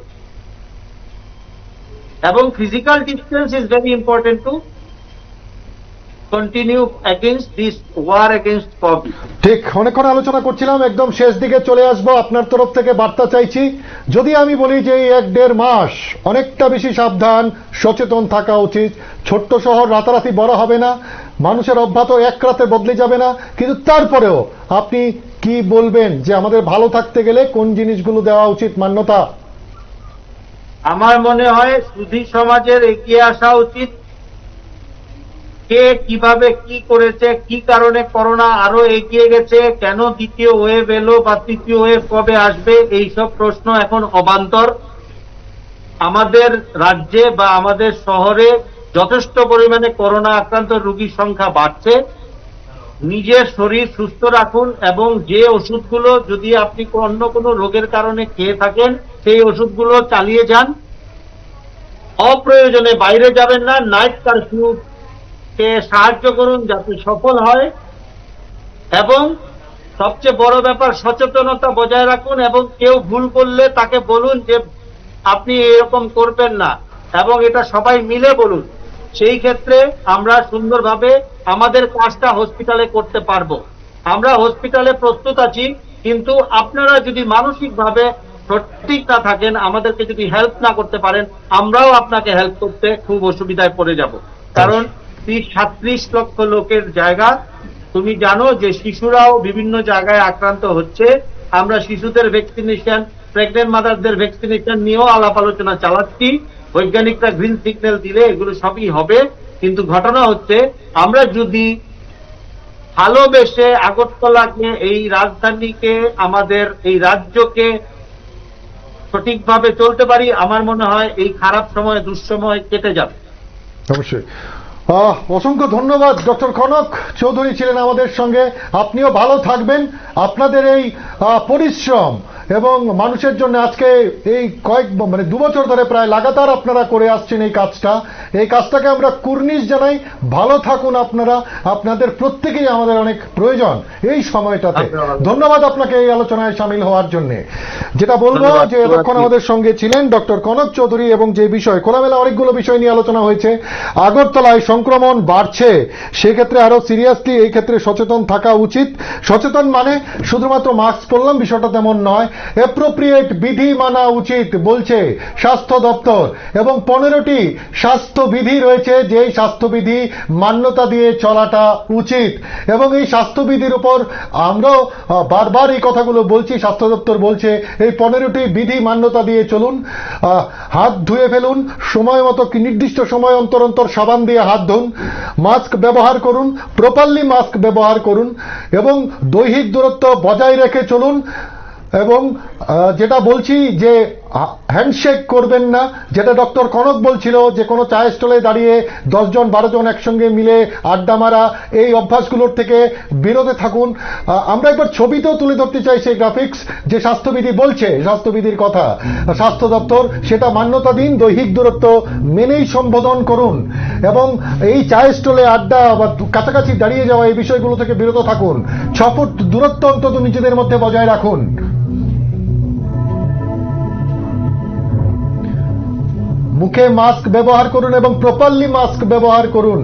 এবং physical distance is very important to continue against this war against COVID. ঠিক, অনেকক্ষণ আলোচনা করছিলাম, একদম শেষ দিকে চলে আসবো। আপনার তরফ থেকে বার্তা চাইছি। যদি আমি বলি যে এই 1-1.5 মাস অনেকটা বেশি সাবধান, সচেতন থাকা উচিত। ছোট্ট শহর রাতারাতি বড় হবে না, মানুষের অভ্যাস এক রাতে বদলে যাবে না, কিন্তু তারপরেও আপনি কি বলবেন যে আমাদের ভালো থাকতে গেলে কোন জিনিসগুলো দেওয়া উচিত মান্যতা? আমার মনে হয় সুধী সমাজের এগিয়ে আসা উচিত। কে কিভাবে কি করেছে, কি কারণে করোনা আরো এগিয়ে গেছে, কেন দ্বিতীয় ওয়েভ এলো বা তৃতীয় ওয়েভ কবে আসবে, এইসব প্রশ্ন এখন অবান্তর। আমাদের রাজ্যে বা আমাদের শহরে যথেষ্ট পরিমাণে করোনা আক্রান্ত রোগীর সংখ্যা বাড়ছে। নিজের শরীর সুস্থ রাখুন, এবং যে ওষুধগুলো যদি আপনি অন্য কোনো রোগের কারণে খেয়ে থাকেন সেই ওষুধগুলো চালিয়ে যান। অপ্রয়োজনে বাইরে যাবেন না। নাইট কারফিউ কে সাহায্য করুন যাতে সফল হয়, এবং সবচেয়ে বড় ব্যাপার সচেতনতা বজায় রাখুন, এবং কেউ ভুল করলে তাকে বলুন যে আপনি এরকম করবেন না, এবং এটা সবাই মিলে বলুন। সেই ক্ষেত্রে আমরা সুন্দরভাবে আমাদের কাজটা হসপিটালে করতে পারবো। আমরা হসপিটালে প্রস্তুত আছি, কিন্তু আপনারা যদি মানসিকভাবে সঠিক না থাকেন, আমাদেরকে যদি হেল্প না করতে পারেন, আমরাও আপনাকে হেল্প করতে খুব অসুবিধায় পড়ে যাব। কারণ 37 লক্ষ লোকের জায়গা, তুমি জানো যে শিশুরাও বিভিন্ন জায়গায় আক্রান্ত হচ্ছে। আমরা শিশুদের ভ্যাকসিনেশন, প্রেগনেন্ট মাদারদের ভ্যাকসিনেশন নিয়েও আলাপ আলোচনা চালাচ্ছি। বৈজ্ঞানিকরা গ্রিন সিগন্যাল দিলে এগুলো সবই হবে। কিন্তু ঘটনা হচ্ছে আমরা যদি ভালোবেসে আগরতলাকে, এই রাজধানীকে, আমাদের এই রাজ্যকে সঠিকভাবে চলতে পারি, আমার মনে হয় এই খারাপ সময়, দুঃসময় কেটে যাবে। অবশ্যই। অসংখ্য ধন্যবাদ। ডক্টর কনক চৌধুরী ছিলেন আমাদের সঙ্গে। আপনিও ভালো থাকবেন। আপনাদের এই পরিশ্রম এবং মানুষের জন্য আজকে এই 2 বছর ধরে প্রায় লাগাতার আপনারা করে আসছেন এই কাজটাকে আমরা কুর্নিশ জানাই। ভালো থাকুন আপনারা, আপনাদের প্রত্যেকেই আমাদের অনেক প্রয়োজন এই সময়টাতে। ধন্যবাদ আপনাকে এই আলোচনায় সামিল হওয়ার জন্য। যেটা বলবো যে এতক্ষণ আমাদের সঙ্গে ছিলেন ডক্টর কনক চৌধুরী, এবং যে বিষয় খোলামেলা অনেকগুলো বিষয় নিয়ে আলোচনা হয়েছে। আগরতলায় সংক্রমণ বাড়ছে, সেক্ষেত্রে আরো সিরিয়াসলি এই ক্ষেত্রে সচেতন থাকা উচিত। সচেতন মানে শুধুমাত্র মাস্ক পরলাম বিষয়টা তেমন নয়, অ্যাপ্রোপ্রিয়েট বিধি মানা উচিত বলছে স্বাস্থ্য দপ্তর, এবং 15টি স্বাস্থ্যবিধি রয়েছে যে স্বাস্থ্যবিধি মান্যতা দিয়ে চলাটা উচিত। এবং এই স্বাস্থ্যবিধির উপর আমরাও বারবার এই কথাগুলো বলছি। স্বাস্থ্য দপ্তর বলছে এই 15টি বিধি মান্যতা দিয়ে চলুন, হাত ধুয়ে ফেলুন, সময় মতো নির্দিষ্ট সময় অন্তর অন্তর সাবান দিয়ে হাত ধুন, মাস্ক ব্যবহার করুন, প্রপারলি মাস্ক ব্যবহার করুন, এবং দৈহিক দূরত্ব বজায় রেখে চলুন। এবং যেটা বলছি যে হ্যান্ডশেক করবেন না, যেটা ডক্টর কনক বলছিল যে কোনো চায়ের স্টলে দাঁড়িয়ে 10 জন 12 জন একসঙ্গে মিলে আড্ডা মারা, এই অভ্যাসগুলোর থেকে বিরতে থাকুন। আমরা একবার ছবিতেও তুলে ধরতে চাই সেই গ্রাফিক্স যে স্বাস্থ্যবিধি বলছে, স্বাস্থ্যবিধির কথা স্বাস্থ্য দপ্তর সেটা মান্যতা দিন, দৈহিক দূরত্ব মেনেই সম্বোধন করুন, এবং এই চায়ের স্টলে আড্ডা বা কাছাকাছি দাঁড়িয়ে যাওয়া এই বিষয়গুলো থেকে বিরত থাকুন। 6 ফুট দূরত্ব অন্তত নিজেদের মধ্যে বজায় রাখুন। মুখে মাস্ক ব্যবহার করুন এবং প্রপারলি মাস্ক ব্যবহার করুন।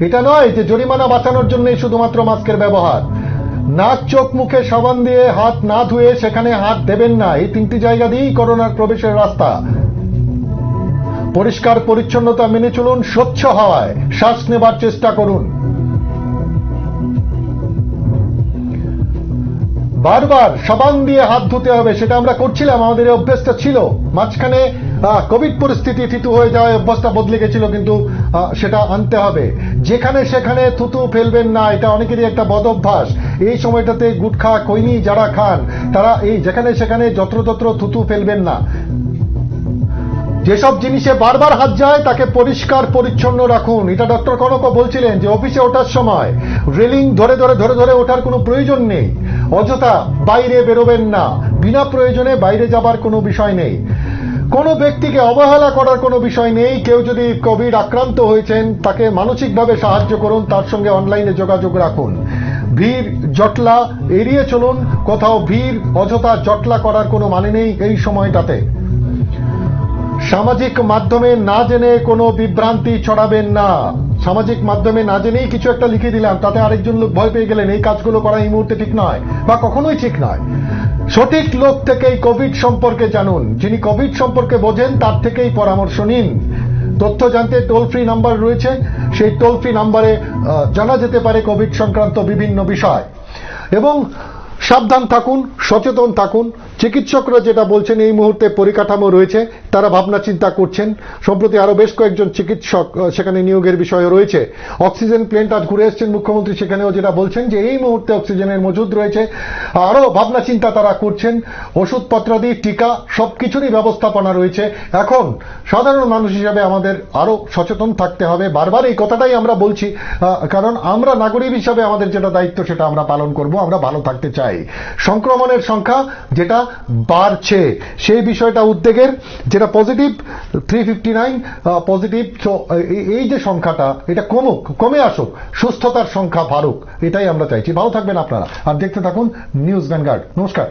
এটা নয় যে জরিমানা বাঁচানোর জন্যই শুধুমাত্র মাস্কের ব্যবহার। নাক চোখ মুখে সাবান দিয়ে হাত না ধুয়ে সেখানে হাত দেবেন না। এই 3টি জায়গা দিয়েই করোনার প্রবেশের রাস্তা। পরিষ্কার পরিচ্ছন্নতা মেনে চলুন, স্বচ্ছ হাওয়ায় শ্বাস নেবার চেষ্টা করুন। বারবার সাবান দিয়ে হাত ধুতে হবে, সেটা আমরা করছিলাম, আমাদের এই অভ্যাসটা ছিল। মাঝখানে কোভিড পরিস্থিতি থুতু হয়ে যাওয়ায় অভ্যাসটা বদলে গেছিল, কিন্তু সেটা আনতে হবে। যেখানে সেখানে থুতু ফেলবেন না, এটা অনেকেরই একটা বদ অভ্যাস। এই সময়টাতে গুটখা খৈনি যারা খান তারা এই যেখানে সেখানে যত্রতত্র থুতু ফেলবেন না। যেসব জিনিসে বারবার হাত যায় তাকে পরিষ্কার পরিচ্ছন্ন রাখুন। এটা ডক্টর কনকও বলছিলেন যে অফিসে ওঠার সময় রেলিং ধরে ধরে ধরে ধরে ওঠার কোনো প্রয়োজন নেই। অযথা বাইরে বেরোবেন না, বিনা প্রয়োজনে বাইরে যাবার কোনো বিষয় নেই। কোনো ব্যক্তিকে অবহেলা করার কোনো বিষয় নেই। কেউ যদি কোভিড আক্রান্ত হয়েছেন তাকে মানসিকভাবে সাহায্য করুন, তার সঙ্গে অনলাইনে যোগাযোগ রাখুন। ভিড় জটলা এড়িয়ে চলুন। কোথাও ভিড় অযথা জটলা করার কোনো মানে নেই এই সময়টাতে। সামাজিক মাধ্যমে না জেনে কোনো বিভ্রান্তি ছড়াবেন না। সামাজিক মাধ্যমে না জেনেই কিছু একটা লিখে দিলাম, তাতে আরেকজন লোক ভয় পেয়ে গেলেন, এই কাজগুলো করা এই মুহূর্তে ঠিক নয় বা কখনোই ঠিক নয়। সঠিক লোক থেকেই কোভিড সম্পর্কে জানুন, যিনি কোভিড সম্পর্কে বোঝেন তার থেকেই পরামর্শ নিন। তথ্য জানতে টোল ফ্রি নাম্বার রয়েছে, সেই টোল ফ্রি নাম্বারে জানা যেতে পারে কোভিড সংক্রান্ত বিভিন্ন বিষয়। এবং সাবধান থাকুন, সচেতন থাকুন। চিকিৎসকরা যেটা বলছেন এই মুহূর্তে পরিকাঠামো রয়েছে, তারা ভাবনা চিন্তা করছেন। সম্প্রতি আরো বেশ কয়েকজন চিকিৎসক সেখানে নিয়োগের বিষয় রয়েছে। অক্সিজেন প্লেন্ট আজ ঘুরে এসছেন মুখ্যমন্ত্রী, সেখানেও যেটা বলছেন যে এই মুহূর্তে অক্সিজেনের মজুদ রয়েছে। আরো ভাবনা চিন্তা তারা করছেন। ওষুধপত্রাদি, টিকা সবকিছুরই ব্যবস্থাপনা রয়েছে। এখন সাধারণ মানুষ হিসাবে আমাদের আরো সচেতন থাকতে হবে। বারবার এই কথাটাই আমরা বলছি, কারণ আমরা নাগরিক হিসাবে আমাদের যেটা দায়িত্ব সেটা আমরা পালন করব। আমরা ভালো থাকতে চাই। সংক্রমণের সংখ্যা যেটা বাড়ছে সেই বিষয়টা উদ্বেগের, যেটা পজিটিভ 359 পজিটিভ। এই যে সংখ্যাটা এটা কমে আসুক, সুস্থতার সংখ্যা বাড়ুক, এটাই আমরা চাইছি। ভালো থাকবেন আপনারা আর দেখতে থাকুন নিউজ ভ্যানগার্ড। নমস্কার।